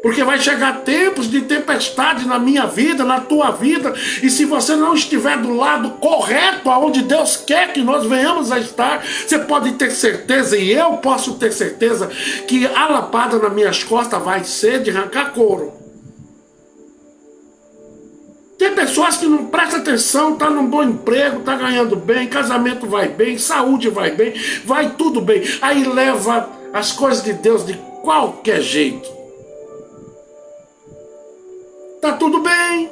Porque vai chegar tempos de tempestade na minha vida, na tua vida, e se você não estiver do lado correto, aonde Deus quer que nós venhamos a estar, você pode ter certeza, e eu posso ter certeza, que a lapada nas minhas costas vai ser de arrancar couro. Tem pessoas que não prestam atenção, tá num bom emprego, tá ganhando bem, casamento vai bem, saúde vai bem, vai tudo bem. Aí leva as coisas de Deus de qualquer jeito. Tá tudo bem.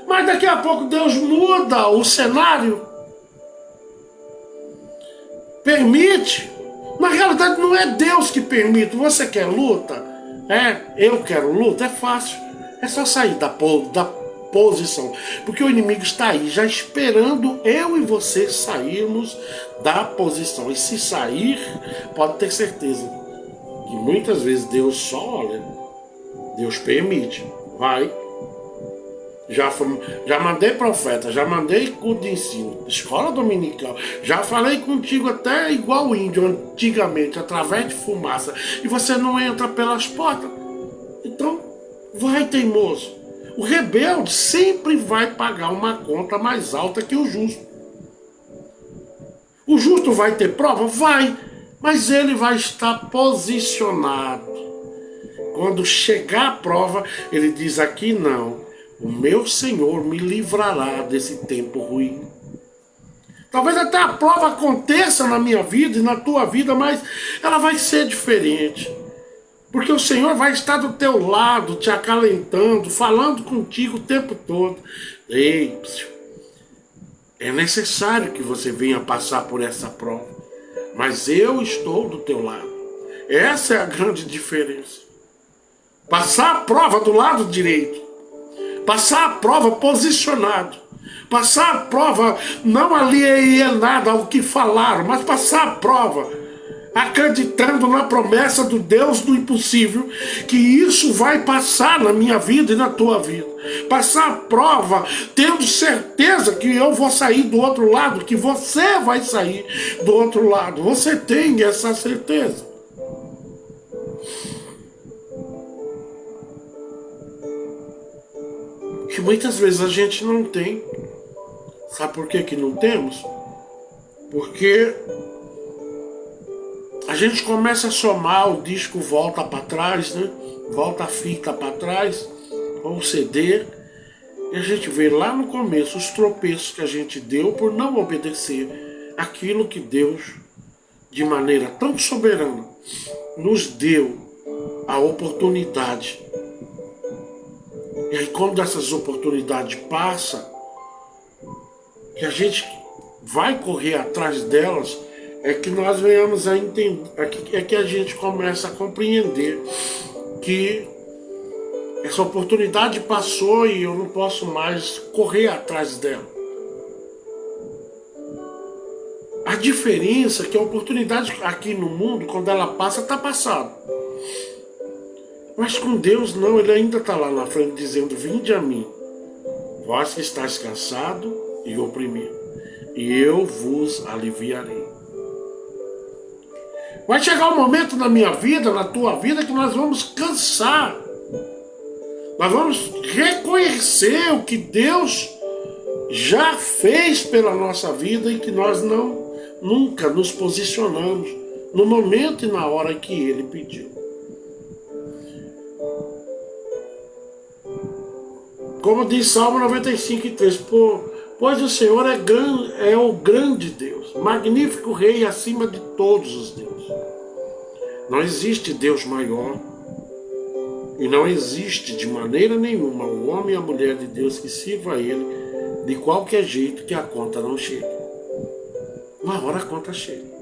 Mas daqui a pouco Deus muda o cenário. Permite. Na realidade não é Deus que permite. Você quer luta? Eu quero luta? É fácil. É só sair da posição. Porque o inimigo está aí, já esperando eu e você sairmos da posição. E se sair, pode ter certeza que muitas vezes Deus só olha. Deus permite. Vai. Já mandei profeta, já mandei culto de ensino, escola dominical, já falei contigo até igual índio antigamente, através de fumaça, e você não entra pelas portas. Então, vai, teimoso. O rebelde sempre vai pagar uma conta mais alta que o justo. O justo vai ter prova? Vai, mas ele vai estar posicionado. Quando chegar a prova, ele diz: aqui não, o meu Senhor me livrará desse tempo ruim. Talvez até a prova aconteça na minha vida e na tua vida, mas ela vai ser diferente. Porque o Senhor vai estar do teu lado, te acalentando, falando contigo o tempo todo. Ei, é necessário que você venha passar por essa prova, mas eu estou do teu lado. Essa é a grande diferença. Passar a prova do lado direito. Passar a prova posicionado. Passar a prova não alienado ao que falaram, mas passar a prova acreditando na promessa do Deus do impossível, que isso vai passar na minha vida e na tua vida. Passar a prova tendo certeza que eu vou sair do outro lado, que você vai sair do outro lado. Você tem essa certeza. Que muitas vezes a gente não tem. Sabe por que não temos? Porque a gente começa a somar, o disco volta para trás, né? Volta a fita para trás, ou o CD, e a gente vê lá no começo os tropeços que a gente deu por não obedecer aquilo que Deus, de maneira tão soberana, nos deu a oportunidade. E aí quando essas oportunidades passam, que a gente vai correr atrás delas, é que nós venhamos a entender, é que a gente começa a compreender que essa oportunidade passou e eu não posso mais correr atrás dela. A diferença é que a oportunidade aqui no mundo, quando ela passa, está passada. Mas com Deus não, Ele ainda está lá na frente dizendo: vinde a mim, vós que estáis cansado e oprimido, e eu vos aliviarei. Vai chegar um momento na minha vida, na tua vida, que nós vamos cansar. Nós vamos reconhecer o que Deus já fez pela nossa vida e que nós nunca nos posicionamos no momento e na hora que Ele pediu. Como diz Salmo 95:3, pois o Senhor é o grande Deus, magnífico Rei acima de todos os deuses. Não existe Deus maior e não existe de maneira nenhuma o homem e a mulher de Deus que sirva a Ele de qualquer jeito que a conta não chegue. Uma hora a conta chega.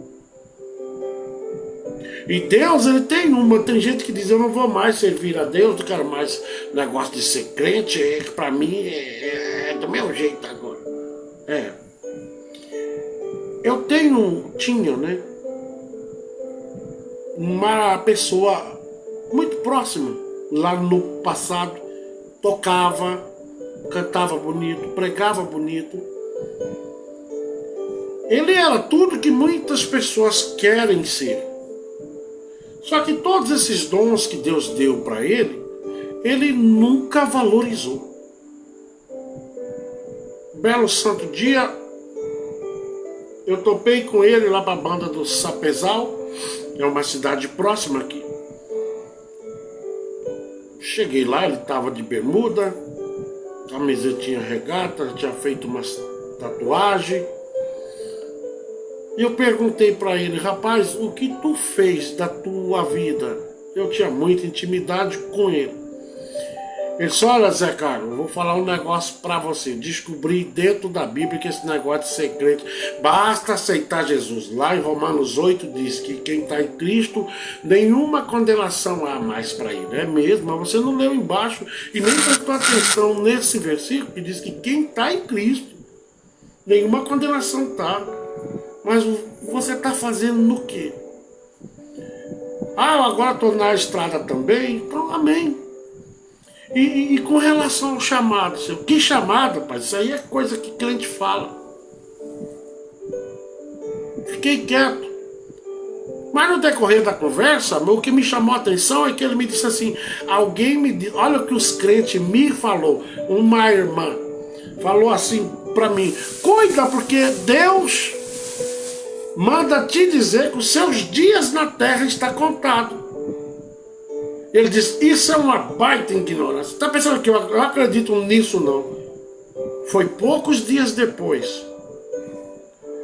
E Deus, ele tem gente que diz, eu não vou mais servir a Deus, não quero mais negócio de ser crente, pra mim é do meu jeito agora. Eu tinha, né, uma pessoa muito próxima, lá no passado, tocava, cantava bonito, pregava bonito. Ele era tudo que muitas pessoas querem ser. Só que todos esses dons que Deus deu para ele nunca valorizou. Belo santo dia, eu topei com ele lá para a banda do Sapezal, é uma cidade próxima aqui. Cheguei lá, ele estava de bermuda, camisetinha regata, tinha feito uma tatuagem. E eu perguntei para ele, rapaz, o que tu fez da tua vida? Eu tinha muita intimidade com ele. Ele disse, olha Zé Carlos, eu vou falar um negócio para você. Descobri dentro da Bíblia que esse negócio de ser crente, basta aceitar Jesus. Lá em Romanos 8 diz que quem está em Cristo, nenhuma condenação há mais para ele. É mesmo, mas você não leu embaixo e nem prestou atenção nesse versículo que diz que quem está em Cristo, nenhuma condenação está. Mas você está fazendo no quê? Eu agora estou na estrada também. Então, amém. E com relação ao chamado, seu, que chamado, pai? Isso aí é coisa que crente fala. Fiquei quieto. Mas no decorrer da conversa, o que me chamou a atenção é que ele me disse assim, alguém me disse, olha o que os crentes me falou, uma irmã falou assim para mim, cuida porque Deus manda te dizer que os seus dias na terra está contado. Ele diz, isso é uma baita ignorância. Está pensando que eu acredito nisso? Não. Foi poucos dias depois,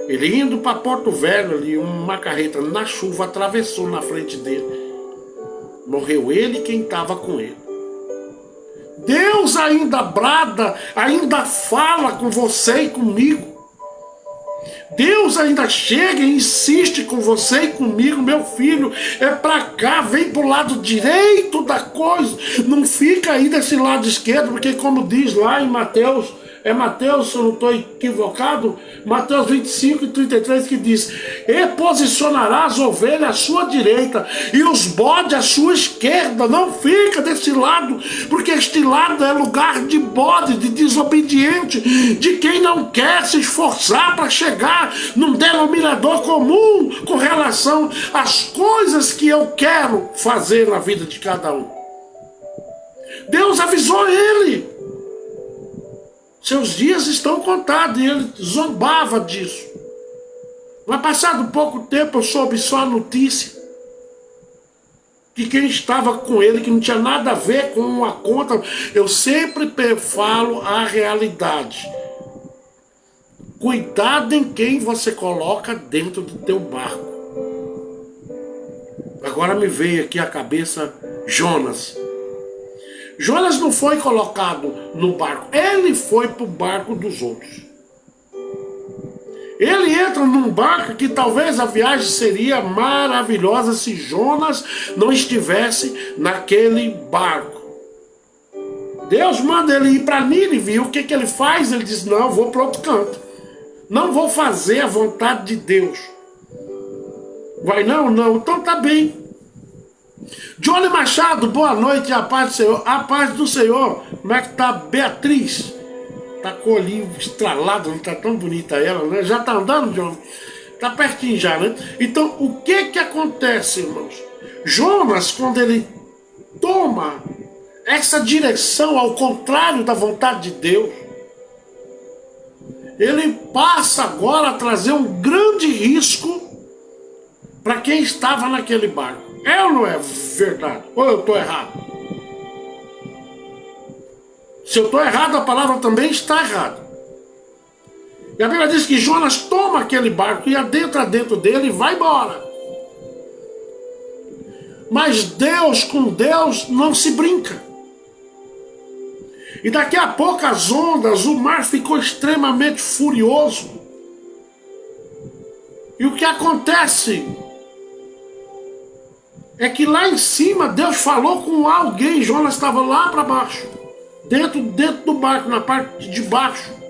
ele indo para Porto Velho ali, uma carreta na chuva atravessou na frente dele. Morreu ele e quem estava com ele. Deus ainda brada, ainda fala com você e comigo. Deus ainda chega e insiste com você e comigo, meu filho, é pra cá, vem pro lado direito da coisa, não fica aí desse lado esquerdo, porque como diz lá em Mateus, se eu não estou equivocado, Mateus 25 e 33 que diz, e posicionará as ovelhas à sua direita e os bodes à sua esquerda, não fica desse lado, porque este lado é lugar de bode, de desobediente, de quem não quer se esforçar para chegar num denominador comum com relação às coisas que eu quero fazer na vida de cada um. Deus avisou ele. Seus dias estão contados, e ele zombava disso. Mas passado pouco tempo eu soube só a notícia que quem estava com ele, que não tinha nada a ver com a conta, eu sempre falo a realidade. Cuidado em quem você coloca dentro do teu barco. Agora me veio aqui à cabeça Jonas. Jonas não foi colocado no barco, ele foi para o barco dos outros. Ele entra num barco que talvez a viagem seria maravilhosa se Jonas não estivesse naquele barco. Deus manda ele ir para Nínive, e o que ele faz? Ele diz, não, eu vou para outro canto. Não vou fazer a vontade de Deus. Vai não? Não, então tá bem. Johnny Machado, boa noite, a paz do Senhor. A paz do Senhor. Como é que tá Beatriz? Tá com o olhinho estralado, não tá tão bonita ela, né? Já tá andando, Johnny? Tá pertinho já, né? Então, o que acontece, irmãos? Jonas, quando ele toma essa direção ao contrário da vontade de Deus, ele passa agora a trazer um grande risco para quem estava naquele barco. É ou não é verdade? Ou eu estou errado? Se eu estou errado, a palavra também está errada. E a Bíblia diz que Jonas toma aquele barco e adentra dentro dele e vai embora. Mas Deus, com Deus, não se brinca. E daqui a pouco as ondas, o mar ficou extremamente furioso. E o que acontece é que lá em cima Deus falou com alguém. Jonas estava lá para baixo, dentro do barco, na parte de baixo.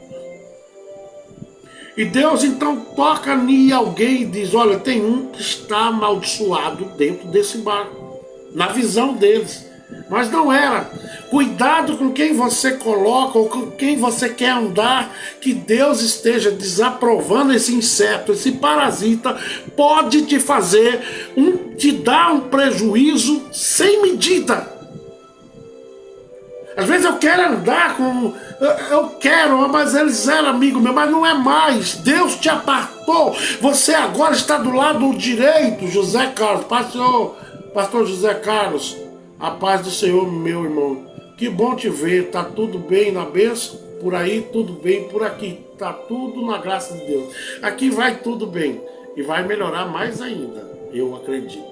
E Deus então toca em alguém e diz: olha, tem um que está amaldiçoado dentro desse barco, na visão deles. Mas não era. Cuidado com quem você coloca ou com quem você quer andar, que Deus esteja desaprovando esse inseto, esse parasita, pode te fazer, te dar um prejuízo sem medida. Às vezes eu quero andar com... Eu quero, mas eles eram amigos meus, mas não é mais. Deus te apartou. Você agora está do lado direito, José Carlos. Pastor José Carlos, a paz do Senhor, meu irmão. Que bom te ver. Tá tudo bem na bênção? Por aí, tudo bem. Por aqui, tá tudo na graça de Deus. Aqui vai tudo bem. E vai melhorar mais ainda, eu acredito,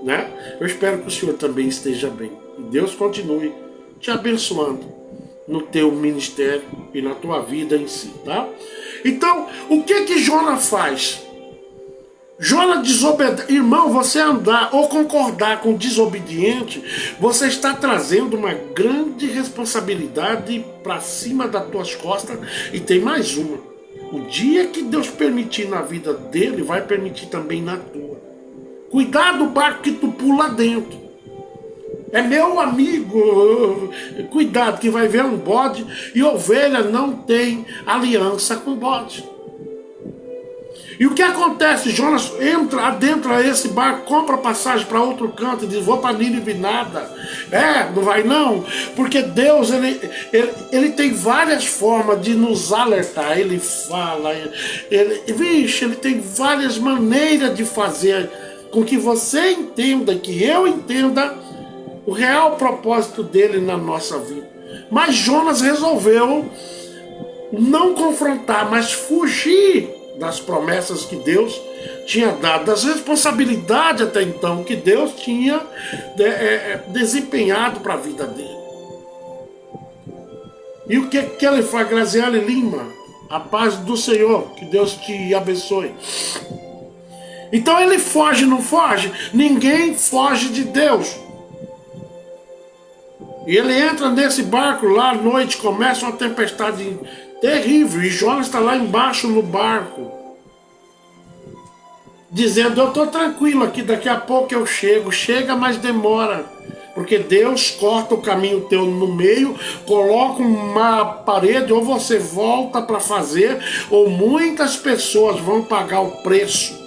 né? Eu espero que o Senhor também esteja bem. E Deus continue te abençoando no teu ministério e na tua vida em si, tá? Então, o que Jonas faz? Jonas desobedece. Irmão, você andar ou concordar com o desobediente, você está trazendo uma grande responsabilidade para cima das tuas costas. E tem mais uma: o dia que Deus permitir na vida dele, vai permitir também na tua. Cuidado do barco que tu pula dentro. É meu amigo, cuidado que vai ver um bode, e ovelha não tem aliança com bode. E o que acontece? Jonas adentra esse barco, compra passagem para outro canto e diz: vou para Nínive nada. Não vai não, porque Deus ele tem várias formas de nos alertar. Ele fala, ele tem várias maneiras de fazer com que você entenda, que eu entenda o real propósito dele na nossa vida. Mas Jonas resolveu não confrontar, mas fugir das promessas que Deus tinha dado, das responsabilidades até então que Deus tinha desempenhado para a vida dele. E o que ele faz? Graziele Lima, a paz do Senhor, que Deus te abençoe. Então ele foge, não foge? Ninguém foge de Deus. E ele entra nesse barco lá à noite, começa uma tempestade terrível, e Jonas está lá embaixo no barco, dizendo: eu estou tranquilo aqui, daqui a pouco eu chego. Chega, mas demora, porque Deus corta o caminho teu no meio, coloca uma parede, ou você volta para fazer, ou muitas pessoas vão pagar o preço,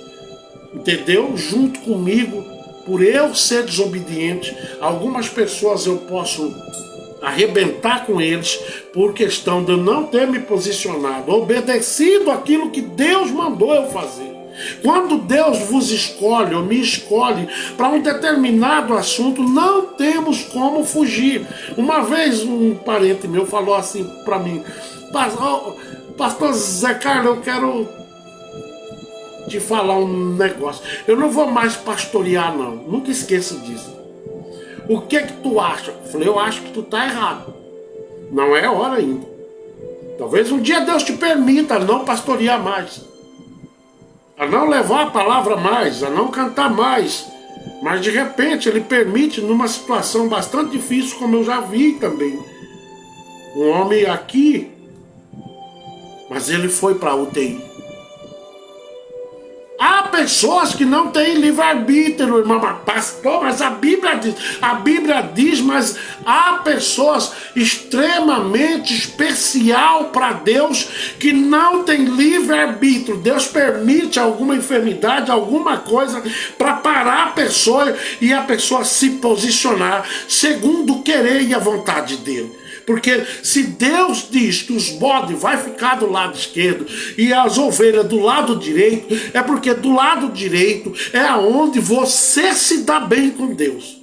entendeu? Junto comigo, por eu ser desobediente. Algumas pessoas eu posso arrebentar com eles por questão de eu não ter me posicionado, obedecido aquilo que Deus mandou eu fazer. Quando Deus vos escolhe ou me escolhe para um determinado assunto, não temos como fugir. Uma vez um parente meu falou assim para mim: pastor Zé Carlos, eu quero te falar um negócio. Eu não vou mais pastorear não, nunca esqueça disso. O que tu acha? Eu falei: eu acho que tu tá errado. Não é hora ainda. Talvez um dia Deus te permita não pastorear mais, a não levar a palavra mais, a não cantar mais. Mas de repente Ele permite numa situação bastante difícil, como eu já vi também. Um homem aqui, mas ele foi para a UTI. Há pessoas que não têm livre-arbítrio, irmão. Pastor, mas a Bíblia diz, mas há pessoas extremamente especial para Deus que não têm livre-arbítrio. Deus permite alguma enfermidade, alguma coisa para parar a pessoa e a pessoa se posicionar segundo o querer e a vontade dele. Porque se Deus diz que os bodes vai ficar do lado esquerdo e as ovelhas do lado direito, é porque do lado direito é aonde você se dá bem com Deus.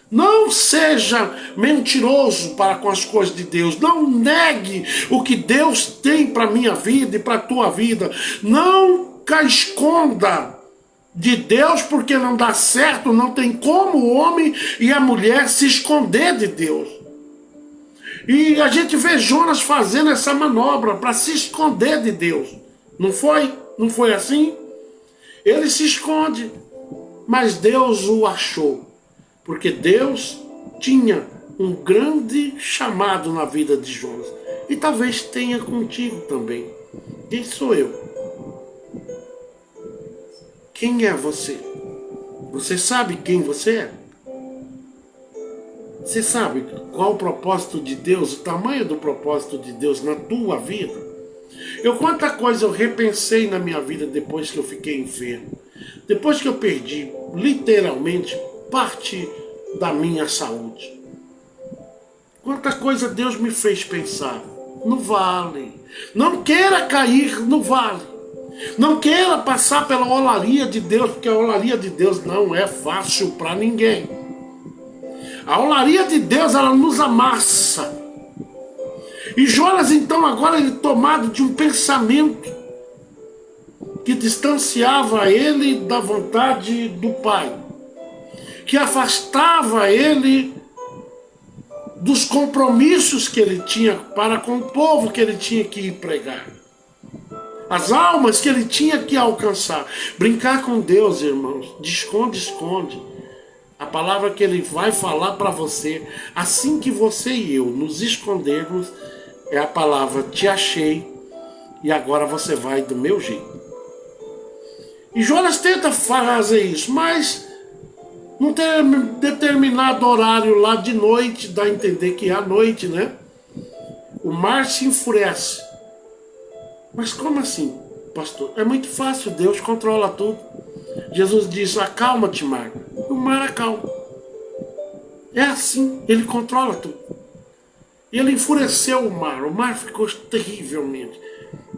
Não seja mentiroso para com as coisas de Deus. Não negue o que Deus tem para a minha vida e para a tua vida. Não esconda de Deus, porque não dá certo. Não tem como o homem e a mulher se esconder de Deus. E a gente vê Jonas fazendo essa manobra para se esconder de Deus. Não foi? Não foi assim? Ele se esconde, mas Deus o achou. Porque Deus tinha um grande chamado na vida de Jonas. E talvez tenha contigo também. Quem sou eu? Quem é você? Você sabe quem você é? Você sabe qual o propósito de Deus, o tamanho do propósito de Deus na tua vida? Quanta coisa eu repensei na minha vida depois que eu fiquei enfermo. Depois que eu perdi, literalmente, parte da minha saúde. Quanta coisa Deus me fez pensar no vale. Não queira cair no vale. Não queira passar pela olaria de Deus, porque a olaria de Deus não é fácil para ninguém. A olaria de Deus, ela nos amassa. E Jonas, então, agora ele tomado de um pensamento que distanciava ele da vontade do Pai, que afastava ele dos compromissos que ele tinha para com o povo que ele tinha que ir pregar, as almas que ele tinha que alcançar. Brincar com Deus, irmãos, de esconde, esconde. A palavra que ele vai falar para você, assim que você e eu nos escondermos, é a palavra: te achei e agora você vai do meu jeito. E Jonas tenta fazer isso, mas num determinado horário lá de noite, dá a entender que é à noite, né? O mar se enfurece. Mas como assim, pastor? É muito fácil, Deus controla tudo. Jesus diz: acalma-te, mar. O mar acalma. É assim, ele controla tudo. E ele enfureceu o mar ficou terrivelmente.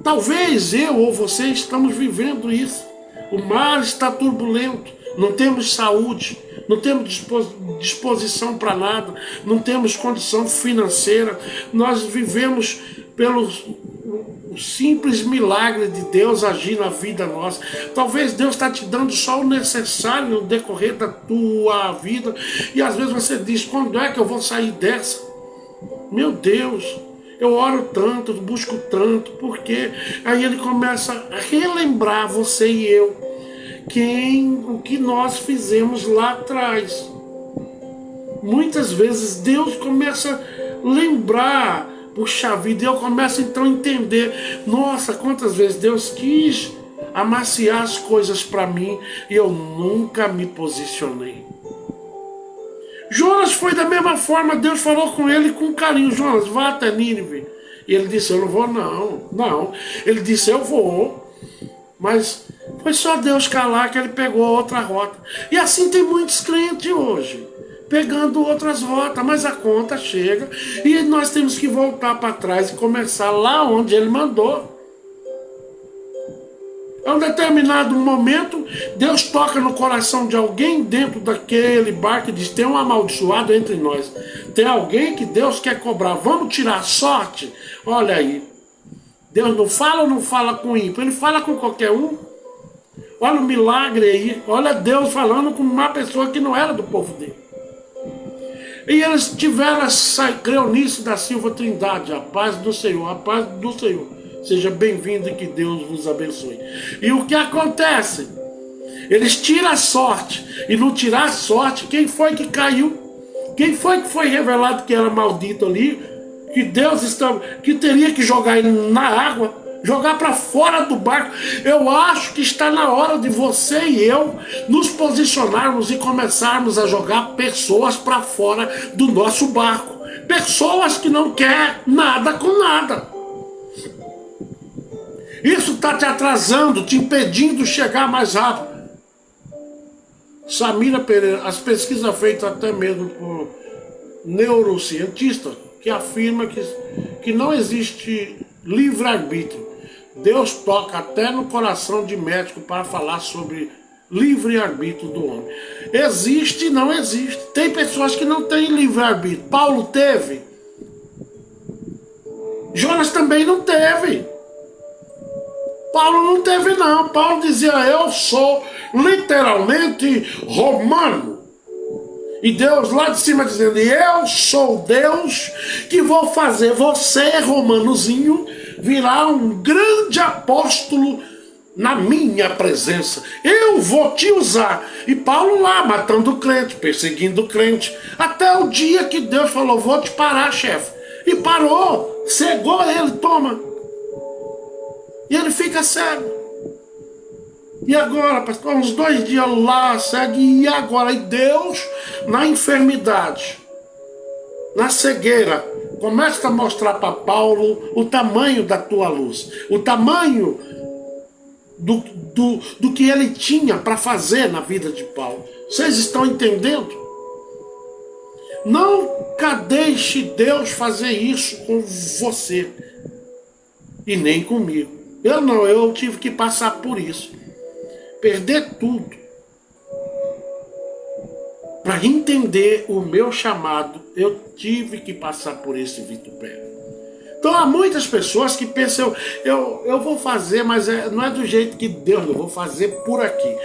Talvez eu ou você estamos vivendo isso. O mar está turbulento, não temos saúde, não temos disposição para nada, não temos condição financeira. Nós vivemos pelo simples milagre de Deus agir na vida nossa. Talvez Deus está te dando só o necessário no decorrer da tua vida. E às vezes você diz: quando é que eu vou sair dessa? Meu Deus, eu oro tanto, busco tanto, porque aí ele começa a relembrar você e eu o que nós fizemos lá atrás. Muitas vezes Deus começa a lembrar, puxa vida, e eu começo então a entender: nossa, quantas vezes Deus quis amaciar as coisas para mim e eu nunca me posicionei. Jonas foi da mesma forma. Deus falou com ele com carinho: Jonas, vá até Nínive. E ele disse: eu não vou não. Ele disse: eu vou. Mas foi só Deus calar que ele pegou outra rota. E assim tem muitos crentes hoje, pegando outras rotas, mas a conta chega e nós temos que voltar para trás e começar lá onde ele mandou. Em um determinado momento, Deus toca no coração de alguém dentro daquele barco e diz: tem um amaldiçoado entre nós. Tem alguém que Deus quer cobrar. Vamos tirar a sorte? Olha aí. Deus não fala ou não fala com ímpio? Ele fala com qualquer um. Olha o milagre aí. Olha Deus falando com uma pessoa que não era do povo dele. E eles tiveram essa Cleonice da Silva Trindade: a paz do Senhor, a paz do Senhor. Seja bem-vindo e que Deus vos abençoe. E o que acontece? Eles tiram a sorte. E não tirar a sorte, quem foi que caiu? Quem foi que foi revelado que era maldito ali? Que Deus que teria que jogar ele na água, jogar para fora do barco. Eu acho que está na hora de você e eu nos posicionarmos e começarmos a jogar pessoas para fora do nosso barco. Pessoas que não querem nada com nada. Isso está te atrasando, te impedindo de chegar mais rápido. Samira Pereira, as pesquisas feitas até mesmo por neurocientistas, que afirma que não existe livre-arbítrio. Deus toca até no coração de médico para falar sobre livre-arbítrio do homem. Existe e não existe. Tem pessoas que não têm livre-arbítrio. Paulo teve. Jonas também não teve. Paulo não teve não. Paulo dizia: eu sou literalmente romano. E Deus lá de cima dizendo, eu sou Deus que vou fazer você, Romanozinho, virar um grande apóstolo na minha presença. Eu vou te usar. E Paulo lá matando o crente, perseguindo o crente, até o dia que Deus falou, vou te parar, chefe. E parou, cegou ele, toma. E ele fica cego. E agora, pastor, uns 2 dias lá, segue, e agora? E Deus, na enfermidade, na cegueira, começa a mostrar para Paulo o tamanho da tua luz, o tamanho do que ele tinha para fazer na vida de Paulo. Vocês estão entendendo? Nunca deixe Deus fazer isso com você, e nem comigo. Eu tive que passar por isso. Perder tudo para entender o meu chamado. Eu tive que passar por esse vitupério. Então há muitas pessoas que pensam, eu vou fazer, mas não é do jeito que Deus, eu vou fazer por aqui.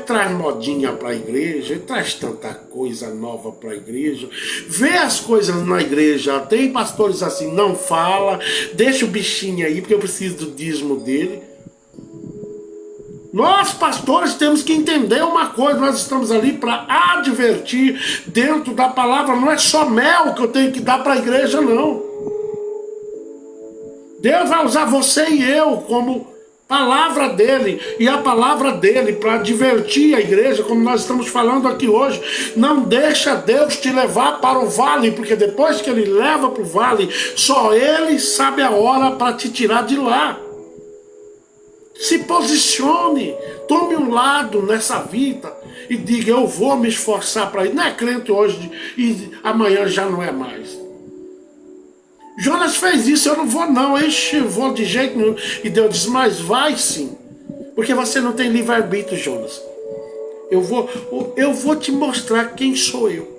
Traz modinha para a igreja, traz tanta coisa nova para a igreja, vê as coisas na igreja. Tem pastores assim, não fala, deixa o bichinho aí, porque eu preciso do dízimo dele. Nós, pastores, temos que entender uma coisa, nós estamos ali para advertir dentro da palavra, não é só mel que eu tenho que dar para a igreja, não. Deus vai usar você e eu como palavra dele, e a palavra dele para advertir a igreja, como nós estamos falando aqui hoje. Não deixa Deus te levar para o vale, porque depois que ele leva para o vale, só ele sabe a hora para te tirar de lá. Se posicione, tome um lado nessa vida e diga, eu vou me esforçar para ir. Não é crente hoje e amanhã já não é mais. Jonas fez isso, eu não vou não, eu vou de jeito nenhum. E Deus diz, mas vai sim, porque você não tem livre-arbítrio, Jonas. Eu vou te mostrar quem sou eu.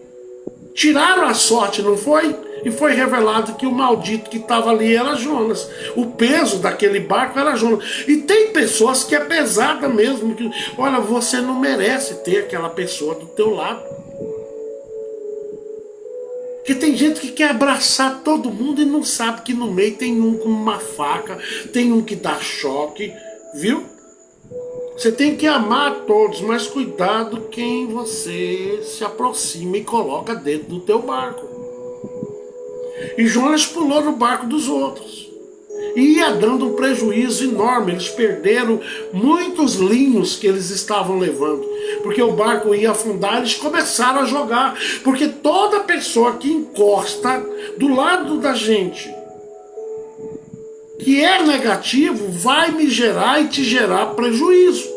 Tiraram a sorte, não foi? E foi revelado que o maldito que estava ali era Jonas. O peso daquele barco era Jonas. E tem pessoas que é pesada mesmo. Que, olha, você não merece ter aquela pessoa do teu lado. Porque tem gente que quer abraçar todo mundo e não sabe que no meio tem um com uma faca, tem um que dá choque, viu? Você tem que amar a todos, mas cuidado quem você se aproxima e coloca dentro do teu barco. E Jonas pulou no barco dos outros. E ia dando um prejuízo enorme. Eles perderam muitos linhos que eles estavam levando. Porque o barco ia afundar, eles começaram a jogar. Porque toda pessoa que encosta do lado da gente, que é negativo, vai me gerar e te gerar prejuízo.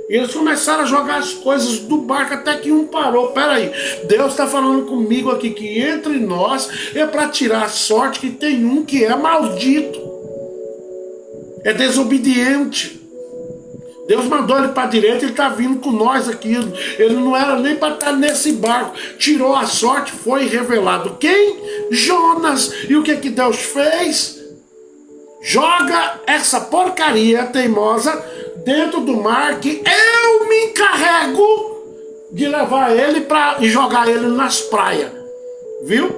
E eles começaram a jogar as coisas do barco até que um parou. Peraí, Deus está falando comigo aqui que entre nós é para tirar a sorte que tem um que é maldito. É desobediente. Deus mandou ele para a direita, ele está vindo com nós aqui. Ele não era nem para estar nesse barco. Tirou a sorte, foi revelado. Quem? Jonas. E o que Deus fez? Joga essa porcaria teimosa dentro do mar, que eu me encarrego de levar ele e jogar ele nas praias. Viu?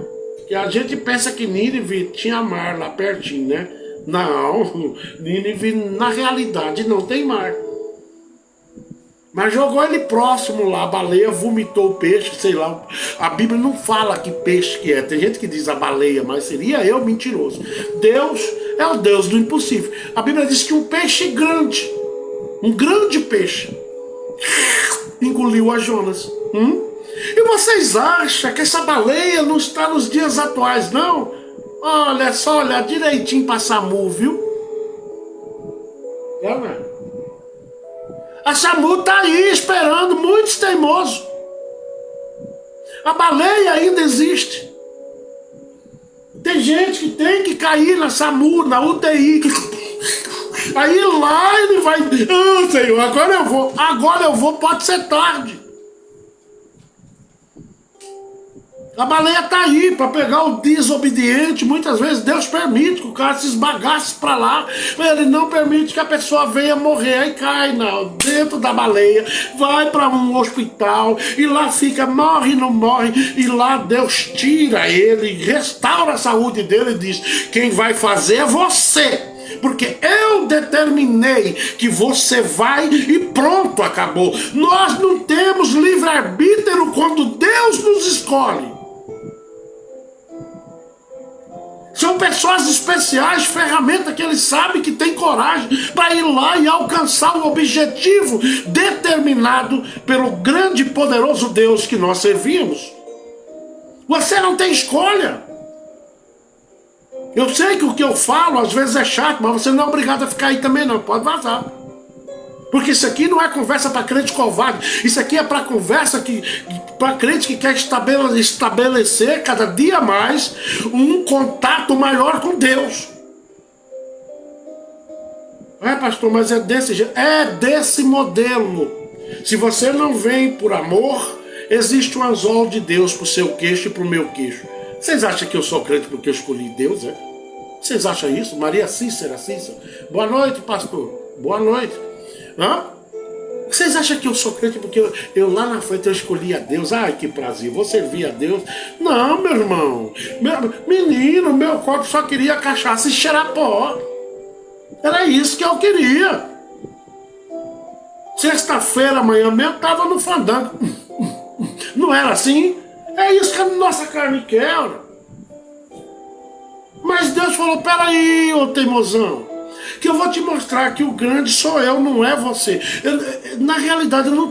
Que a gente pensa que Nínive tinha mar lá pertinho, né? Não, Nínive na realidade não tem mar. Mas jogou ele próximo lá, a baleia vomitou o peixe, sei lá. A Bíblia não fala que peixe que é. Tem gente que diz a baleia, mas seria eu mentiroso. Deus é o Deus do impossível. A Bíblia diz que um peixe grande, um grande peixe, engoliu a Jonas. E vocês acham que essa baleia não está nos dias atuais, não? Olha, só olhar direitinho para SAMU, viu? É, né? A SAMU está aí esperando, muitos teimosos. A baleia ainda existe. Tem gente que tem que cair na SAMU, na UTI. Aí lá ele vai, Senhor, agora eu vou, pode ser tarde. A baleia está aí para pegar o desobediente. Muitas vezes Deus permite que o cara se esbagasse para lá, mas Ele não permite que a pessoa venha morrer. Aí cai dentro da baleia, vai para um hospital e lá fica, morre, não morre. E lá Deus tira ele, restaura a saúde dele e diz: quem vai fazer é você. Porque eu determinei que você vai e pronto, acabou. Nós não temos livre-arbítrio quando Deus nos escolhe. São pessoas especiais, ferramenta que Ele sabe que tem coragem para ir lá e alcançar o objetivo determinado pelo grande e poderoso Deus que nós servimos. Você não tem escolha. Eu sei que o que eu falo às vezes é chato, mas você não é obrigado a ficar aí também não, pode vazar. Porque isso aqui não é conversa para crente covarde, isso aqui é para conversa para crente que quer estabelecer cada dia mais um contato maior com Deus. É, pastor, mas é desse jeito, é desse modelo. Se você não vem por amor, existe um anzol de Deus pro seu queixo e pro meu queixo. Vocês acham que eu sou crente porque eu escolhi Deus, é? Vocês acham isso? Maria Cícera. Boa noite, pastor. Boa noite. Hã? Vocês acham que eu sou crente porque eu lá na frente eu escolhi a Deus? Ai, que prazer, vou servir a Deus. Não, meu irmão. Menino, meu corpo só queria cachaça e cheirar pó. Era isso que eu queria. Sexta-feira, amanhã mesmo, tava no fandango. Não era assim? É isso que a nossa carne quer. Mas Deus falou: peraí, ô teimosão, que eu vou te mostrar que o grande sou eu, não é você. Na realidade eu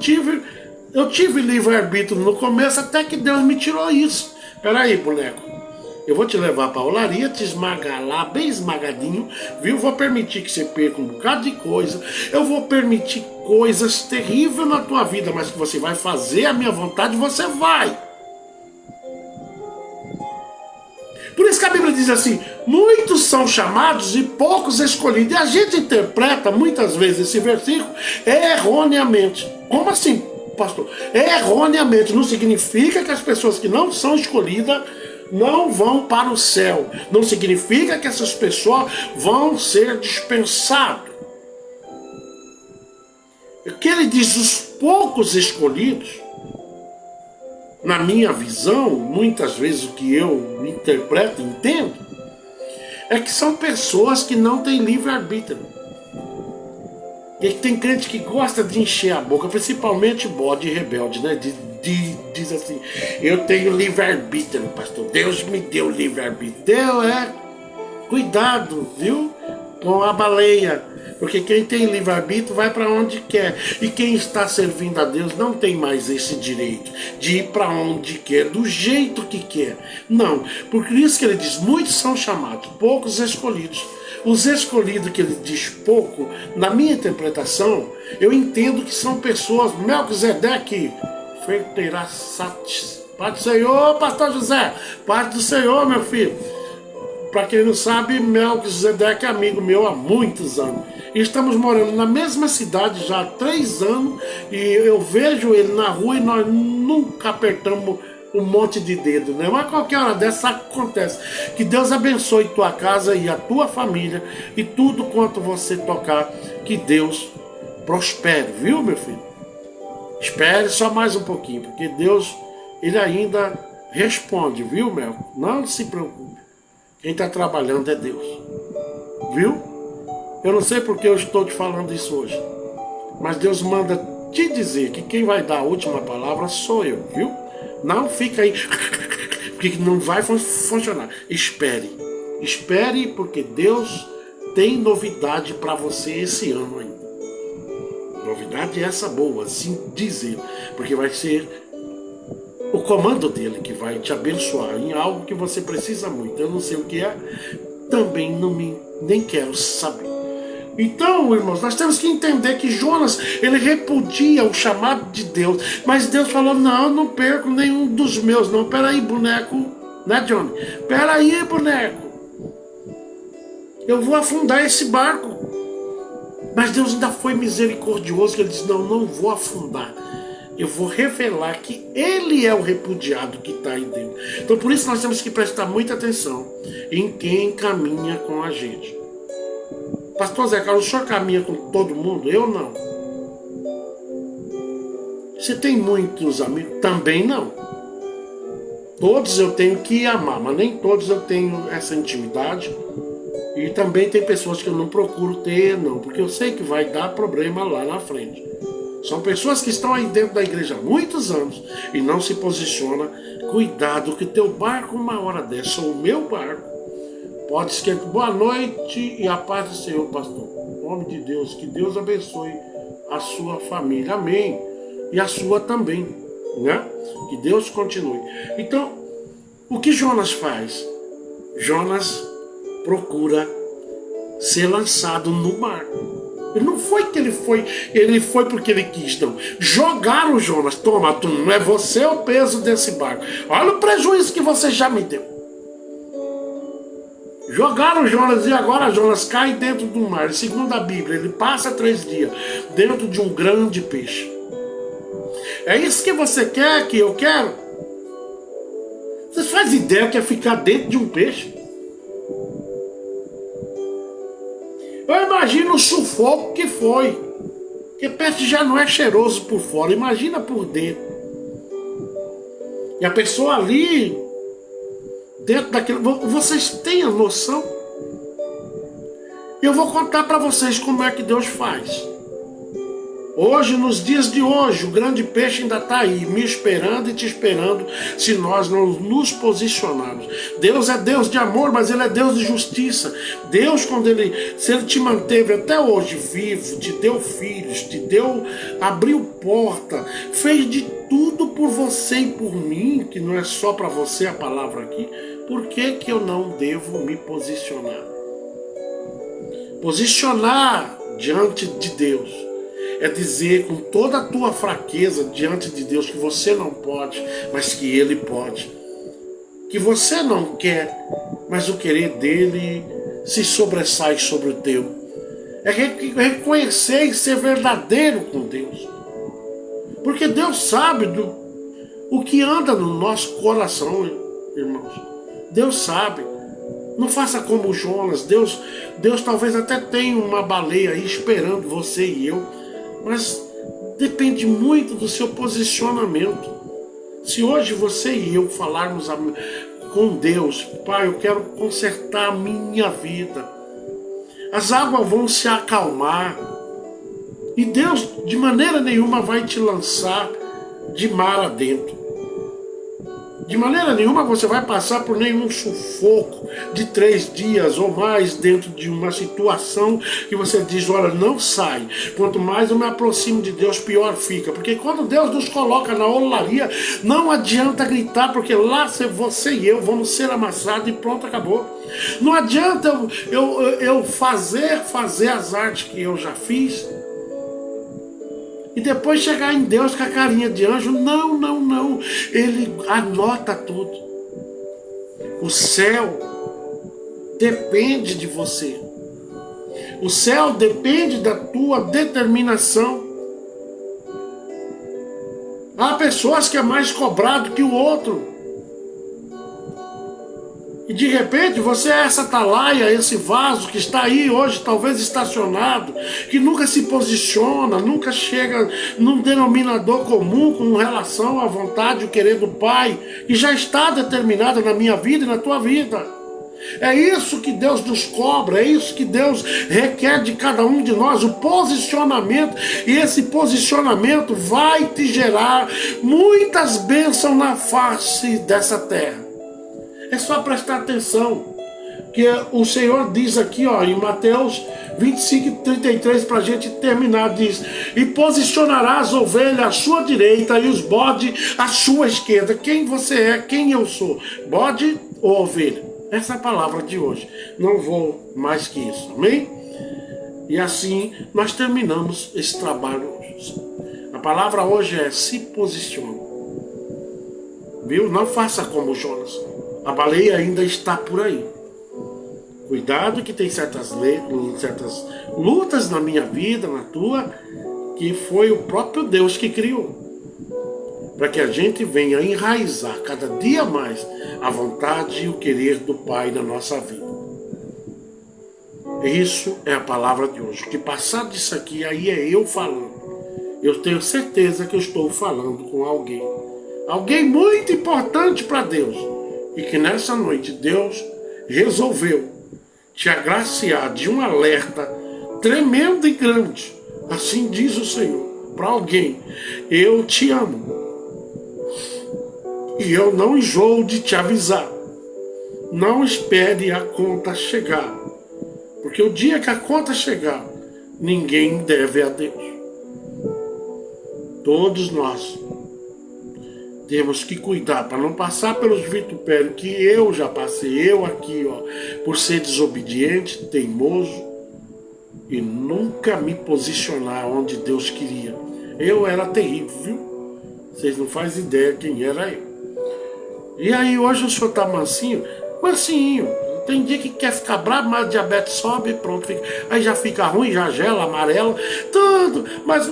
tive livre-arbítrio no começo, até que Deus me tirou isso. Peraí, boneco, eu vou te levar para a olaria, te esmagar lá, bem esmagadinho, viu? Vou permitir que você perca um bocado de coisa, eu vou permitir coisas terríveis na tua vida, mas que você vai fazer a minha vontade, você vai. Por isso que a Bíblia diz assim: muitos são chamados e poucos escolhidos. E a gente interpreta muitas vezes esse versículo erroneamente. Como assim, pastor? Erroneamente. Não significa que as pessoas que não são escolhidas não vão para o céu. Não significa que essas pessoas vão ser dispensadas. O que ele diz, os poucos escolhidos, na minha visão, muitas vezes o que eu interpreto, entendo, é que são pessoas que não têm livre-arbítrio. E tem crente que gosta de encher a boca, principalmente bode rebelde, né? Diz assim: eu tenho livre-arbítrio, pastor. Deus me deu livre-arbítrio. Deus cuidado, viu? Com a baleia. Porque quem tem livre-arbítrio vai para onde quer. E quem está servindo a Deus não tem mais esse direito de ir para onde quer, do jeito que quer. Não. Por isso que ele diz: muitos são chamados, poucos escolhidos. Os escolhidos que ele diz pouco, na minha interpretação, eu entendo que são pessoas, Melquisedeque, Paz do Senhor, pastor José, paz do Senhor, meu filho. Para quem não sabe, Melquisedeque é amigo meu há muitos anos. E estamos morando na mesma cidade já há 3 anos, e eu vejo ele na rua e nós nunca apertamos um monte de dedo, né? Mas qualquer hora dessa acontece. Que Deus abençoe tua casa e a tua família e tudo quanto você tocar, que Deus prospere, viu, meu filho? Espere só mais um pouquinho, porque Deus, Ele ainda responde, viu, Mel? Não se preocupe. Quem está trabalhando é Deus, viu? Eu não sei porque eu estou te falando isso hoje, mas Deus manda te dizer que quem vai dar a última palavra sou eu, viu? Não fica aí, porque não vai funcionar. Espere, porque Deus tem novidade para você esse ano ainda. Novidade essa boa, assim dizer, porque vai ser o comando dele que vai te abençoar em algo que você precisa muito. Eu não sei o que é, também nem quero saber. Então, irmãos, nós temos que entender que Jonas, ele repudia o chamado de Deus, mas Deus falou: não perco nenhum dos meus, não. Peraí, boneco, né, Johnny? Peraí, boneco, eu vou afundar esse barco. Mas Deus ainda foi misericordioso, que ele disse: não vou afundar. eu vou revelar que ele é o repudiado que está aí dentro. Então por isso nós temos que prestar muita atenção em quem caminha com a gente. Pastor Zé Carlos, o senhor caminha com todo mundo? Eu não. Você tem muitos amigos? Também não. Todos eu tenho que amar, mas nem todos eu tenho essa intimidade. E também tem pessoas que eu não procuro ter, não, porque eu sei que vai dar problema lá na frente. São pessoas que estão aí dentro da igreja há muitos anos e não se posicionam. Cuidado que teu barco, uma hora dessa, ou o meu barco, pode esquentar. Boa noite e a paz do Senhor, pastor. Em nome de Deus, que Deus abençoe a sua família. Amém. E a sua também, né? Que Deus continue. Então, o que Jonas faz? Jonas procura ser lançado no mar. E não foi que ele foi porque ele quis, não. Jogaram o Jonas. Toma, tu não é você o peso desse barco. Olha o prejuízo que você já me deu. Jogaram o Jonas e agora Jonas cai dentro do mar. Segundo a Bíblia, ele passa 3 dias dentro de um grande peixe. É isso que você quer, que eu quero? Você faz ideia que é ficar dentro de um peixe? Eu imagino o sufoco que foi. Porque peixe já não é cheiroso por fora, imagina por dentro. E a pessoa ali, dentro daquilo, vocês têm a noção? Eu vou contar para vocês como é que Deus faz. Hoje, nos dias de hoje, o grande peixe ainda está aí, me esperando e te esperando, se nós não nos posicionarmos. Deus é Deus de amor, mas Ele é Deus de justiça. Deus, se Ele te manteve até hoje vivo, te deu filhos, abriu porta, fez de tudo por você e por mim, que não é só para você a palavra aqui, por que eu não devo me posicionar? Posicionar diante de Deus é dizer com toda a tua fraqueza diante de Deus que você não pode, mas que Ele pode. Que você não quer, mas o querer dEle se sobressai sobre o teu. É reconhecer e ser verdadeiro com Deus. Porque Deus sabe o que anda no nosso coração, irmãos. Deus sabe. Não faça como Jonas. Deus talvez até tenha uma baleia aí esperando você e eu. Mas depende muito do seu posicionamento. Se hoje você e eu falarmos com Deus, Pai, eu quero consertar a minha vida, as águas vão se acalmar. E Deus de maneira nenhuma vai te lançar de mar adentro. De maneira nenhuma você vai passar por nenhum sufoco de 3 dias ou mais dentro de uma situação que você diz, olha, não sai. Quanto mais eu me aproximo de Deus, pior fica. Porque quando Deus nos coloca na olaria, não adianta gritar, porque lá você e eu vamos ser amassados e pronto, acabou. Não adianta eu fazer as artes que eu já fiz e depois chegar em Deus com a carinha de anjo. Não. Ele anota tudo. O céu depende de você. O céu depende da tua determinação. Há pessoas que é mais cobrado que o outro. E de repente você é essa atalaia, esse vaso que está aí hoje, talvez estacionado, que nunca se posiciona, nunca chega num denominador comum com relação à vontade e o querer do Pai, que já está determinada na minha vida e na tua vida. É isso que Deus nos cobra, é isso que Deus requer de cada um de nós, o posicionamento. E esse posicionamento vai te gerar muitas bênçãos na face dessa terra. É só prestar atenção, que o Senhor diz aqui, ó, em Mateus 25:33, para a gente terminar, diz: e posicionará as ovelhas à sua direita e os bodes à sua esquerda. Quem você é, quem eu sou? Bode ou ovelha? Essa é a palavra de hoje. Não vou mais que isso, amém? E assim nós terminamos esse trabalho hoje. A palavra hoje é: se posicione. Viu? Não faça como Jonas. A baleia ainda está por aí. Cuidado que tem certas lutas na minha vida, na tua, que foi o próprio Deus que criou. para que a gente venha enraizar cada dia mais a vontade e o querer do Pai na nossa vida. Isso é a palavra de hoje. O que passar disso aqui, aí é eu falando. Eu tenho certeza que eu estou falando com alguém. Alguém muito importante para Deus. E que nessa noite Deus resolveu te agraciar de um alerta tremendo e grande. Assim diz o Senhor para alguém: eu te amo. E eu não enjoo de te avisar. Não espere a conta chegar. Porque o dia que a conta chegar, ninguém deve a Deus. Todos nós temos que cuidar para não passar pelos vitupérios que eu já passei, eu aqui, por ser desobediente, teimoso e nunca me posicionar onde Deus queria. Eu era terrível, viu? Vocês não fazem ideia quem era eu. E aí hoje o senhor tá mansinho? Mansinho. Tem dia que quer ficar bravo, mas a diabetes sobe e pronto. Aí já fica ruim, já gela, amarelo, tudo. Mas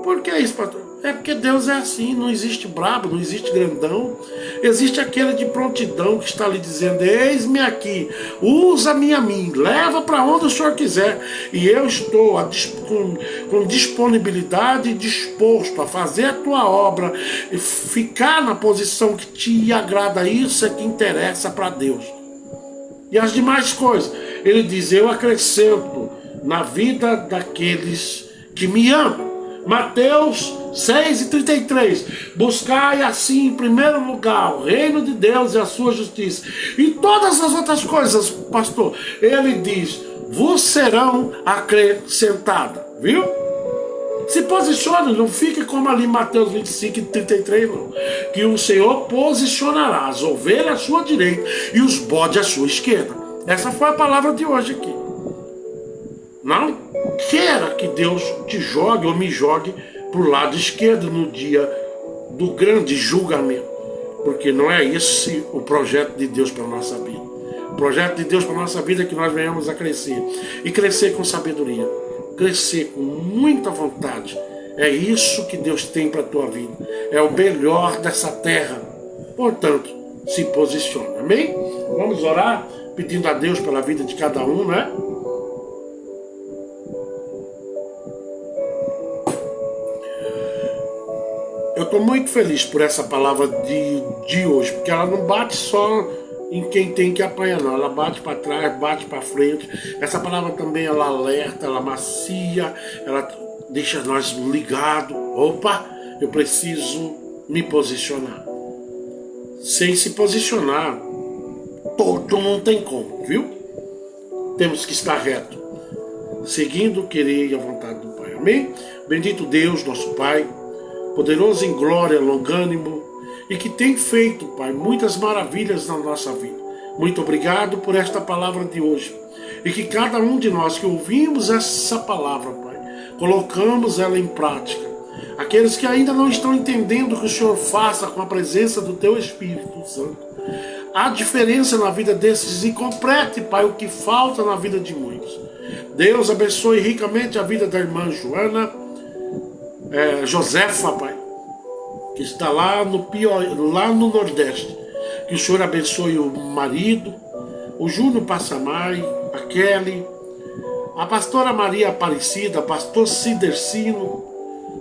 por que isso, pastor? É porque Deus é assim, não existe brabo, não existe grandão. Existe aquele de prontidão que está lhe dizendo: eis-me aqui, usa-me a mim, leva para onde o senhor quiser. E eu estou com disponibilidade e disposto a fazer a tua obra e ficar na posição que te agrada. Isso é que interessa para Deus. E as demais coisas, ele diz: eu acrescento na vida daqueles que me amam. Mateus 6:33. Buscai assim em primeiro lugar o reino de Deus e a sua justiça, e todas as outras coisas, pastor, ele diz, vos serão acrescentadas. Viu? Se posicione, não fique como ali em Mateus 25:33, não. Que o Senhor posicionará as ovelhas à sua direita e os bodes à sua esquerda. Essa foi a palavra de hoje aqui. Não queira que Deus te jogue ou me jogue para o lado esquerdo no dia do grande julgamento. Porque não é esse o projeto de Deus para a nossa vida. O projeto de Deus para a nossa vida é que nós venhamos a crescer. E crescer com sabedoria. Crescer com muita vontade. É isso que Deus tem para a tua vida. É o melhor dessa terra. Portanto, se posicione. Amém? Vamos orar pedindo a Deus pela vida de cada um, né? Eu estou muito feliz por essa palavra de hoje, porque ela não bate só em quem tem que apanhar, não. Ela bate para trás, bate para frente. Essa palavra também, ela alerta, ela macia, ela deixa nós ligados. Opa, eu preciso me posicionar. Sem se posicionar, todo não tem como, viu? Temos que estar reto, seguindo o querer e a vontade do Pai. Amém? Bendito Deus, nosso Pai, poderoso em glória, longânimo, e que tem feito, Pai, muitas maravilhas na nossa vida. Muito obrigado por esta palavra de hoje. E que cada um de nós que ouvimos essa palavra, Pai, colocamos ela em prática. Aqueles que ainda não estão entendendo o que o Senhor faça com a presença do Teu Espírito Santo. Há diferença na vida desses e complete, Pai, o que falta na vida de muitos. Deus abençoe ricamente a vida da irmã Joana, Josefa, Pai, que está lá no Nordeste. Que o Senhor abençoe o marido, o Júnior Passamai, a Kelly, a pastora Maria Aparecida, pastor Cidercino,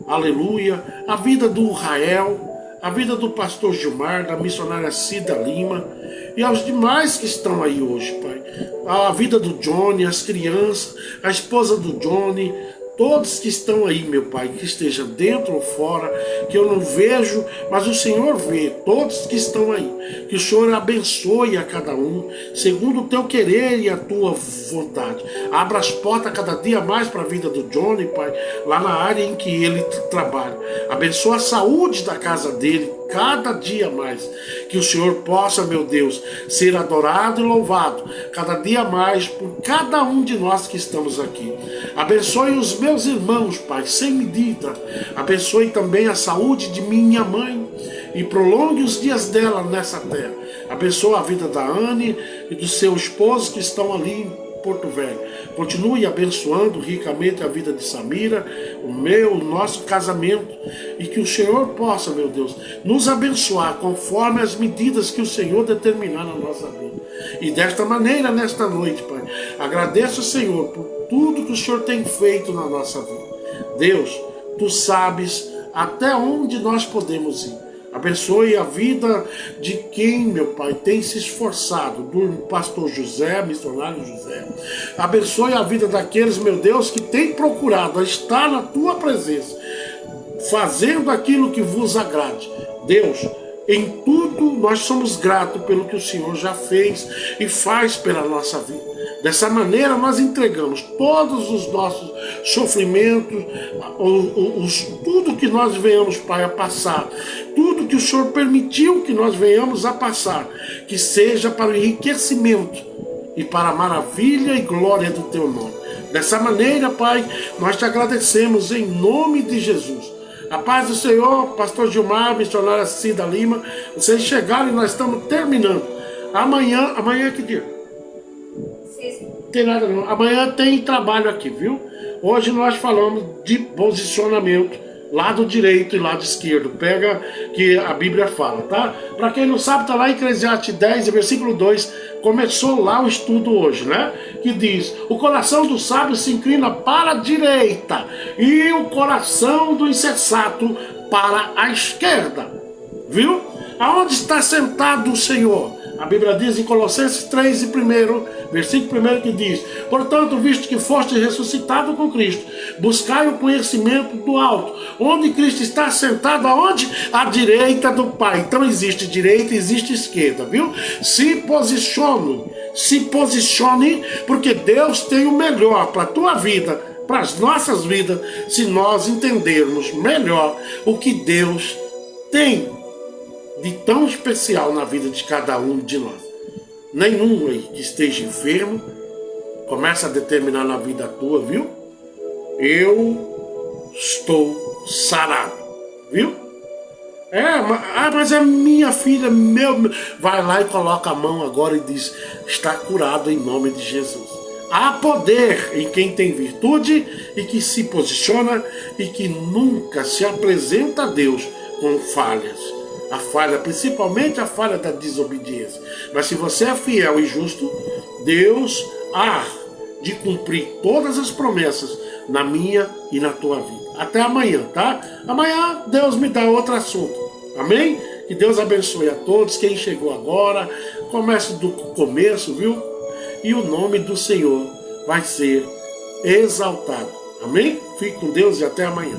aleluia, a vida do Rael, a vida do pastor Gilmar, da missionária Cida Lima, e aos demais que estão aí hoje, Pai. A vida do Johnny, as crianças, a esposa do Johnny, todos que estão aí, meu Pai, que esteja dentro ou fora, que eu não vejo, mas o Senhor vê, todos que estão aí. Que o Senhor abençoe a cada um, segundo o Teu querer e a Tua vontade. Abra as portas cada dia mais para a vida do Johnny, Pai, lá na área em que ele trabalha. Abençoa a saúde da casa dele, cada dia mais. Que o Senhor possa, meu Deus, ser adorado e louvado cada dia mais por cada um de nós que estamos aqui. Abençoe os meus irmãos, Pai, sem medida. Abençoe também a saúde de minha mãe e prolongue os dias dela nessa terra. Abençoe a vida da Anne e do seu esposo que estão ali Porto Velho. Continue abençoando ricamente a vida de Samira, o nosso casamento, e que o Senhor possa, meu Deus, nos abençoar conforme as medidas que o Senhor determinar na nossa vida. E desta maneira, nesta noite, Pai, agradeço ao Senhor por tudo que o Senhor tem feito na nossa vida. Deus, Tu sabes até onde nós podemos ir. Abençoe a vida de quem, meu Pai, tem se esforçado, do pastor José, missionário José. Abençoe a vida daqueles, meu Deus, que têm procurado estar na Tua presença, fazendo aquilo que vos agrade. Deus, em tudo nós somos gratos pelo que o Senhor já fez e faz pela nossa vida. Dessa maneira nós entregamos todos os nossos sofrimentos, tudo que nós venhamos, Pai, a passar, tudo que o Senhor permitiu que nós venhamos a passar, que seja para o enriquecimento e para a maravilha e glória do Teu nome. Dessa maneira, Pai, nós te agradecemos em nome de Jesus. A paz do Senhor, pastor Gilmar, missionária Cida Lima, vocês chegaram e nós estamos terminando. Amanhã é que dia? Não tem nada não. Amanhã tem trabalho aqui, viu? Hoje nós falamos de posicionamento, lado direito e lado esquerdo. Pega que a Bíblia fala, tá? Para quem não sabe, tá lá em Eclesiastes 10, versículo 2. Começou lá o estudo hoje, né? Que diz: o coração do sábio se inclina para a direita e o coração do insensato para a esquerda. Viu? Aonde está sentado o Senhor? A Bíblia diz em Colossenses 3, versículo 1, que diz: portanto, visto que foste ressuscitado com Cristo, buscai o conhecimento do alto, onde Cristo está sentado, aonde? À direita do Pai. Então existe direita e existe esquerda, viu? Se posicione, porque Deus tem o melhor para a tua vida, para as nossas vidas, se nós entendermos melhor o que Deus tem de tão especial na vida de cada um de nós. Nenhum aí que esteja enfermo começa a determinar na vida tua, viu? Eu estou sarado, viu? Mas é minha filha, vai lá e coloca a mão agora e diz: está curado em nome de Jesus. Há poder em quem tem virtude e que se posiciona e que nunca se apresenta a Deus com falhas. A falha, principalmente a falha da desobediência. Mas se você é fiel e justo, Deus há de cumprir todas as promessas na minha e na tua vida. Até amanhã, tá? Amanhã Deus me dá outro assunto. Amém? Que Deus abençoe a todos. Quem chegou agora, comece do começo, viu? E o nome do Senhor vai ser exaltado. Amém? Fique com Deus e até amanhã.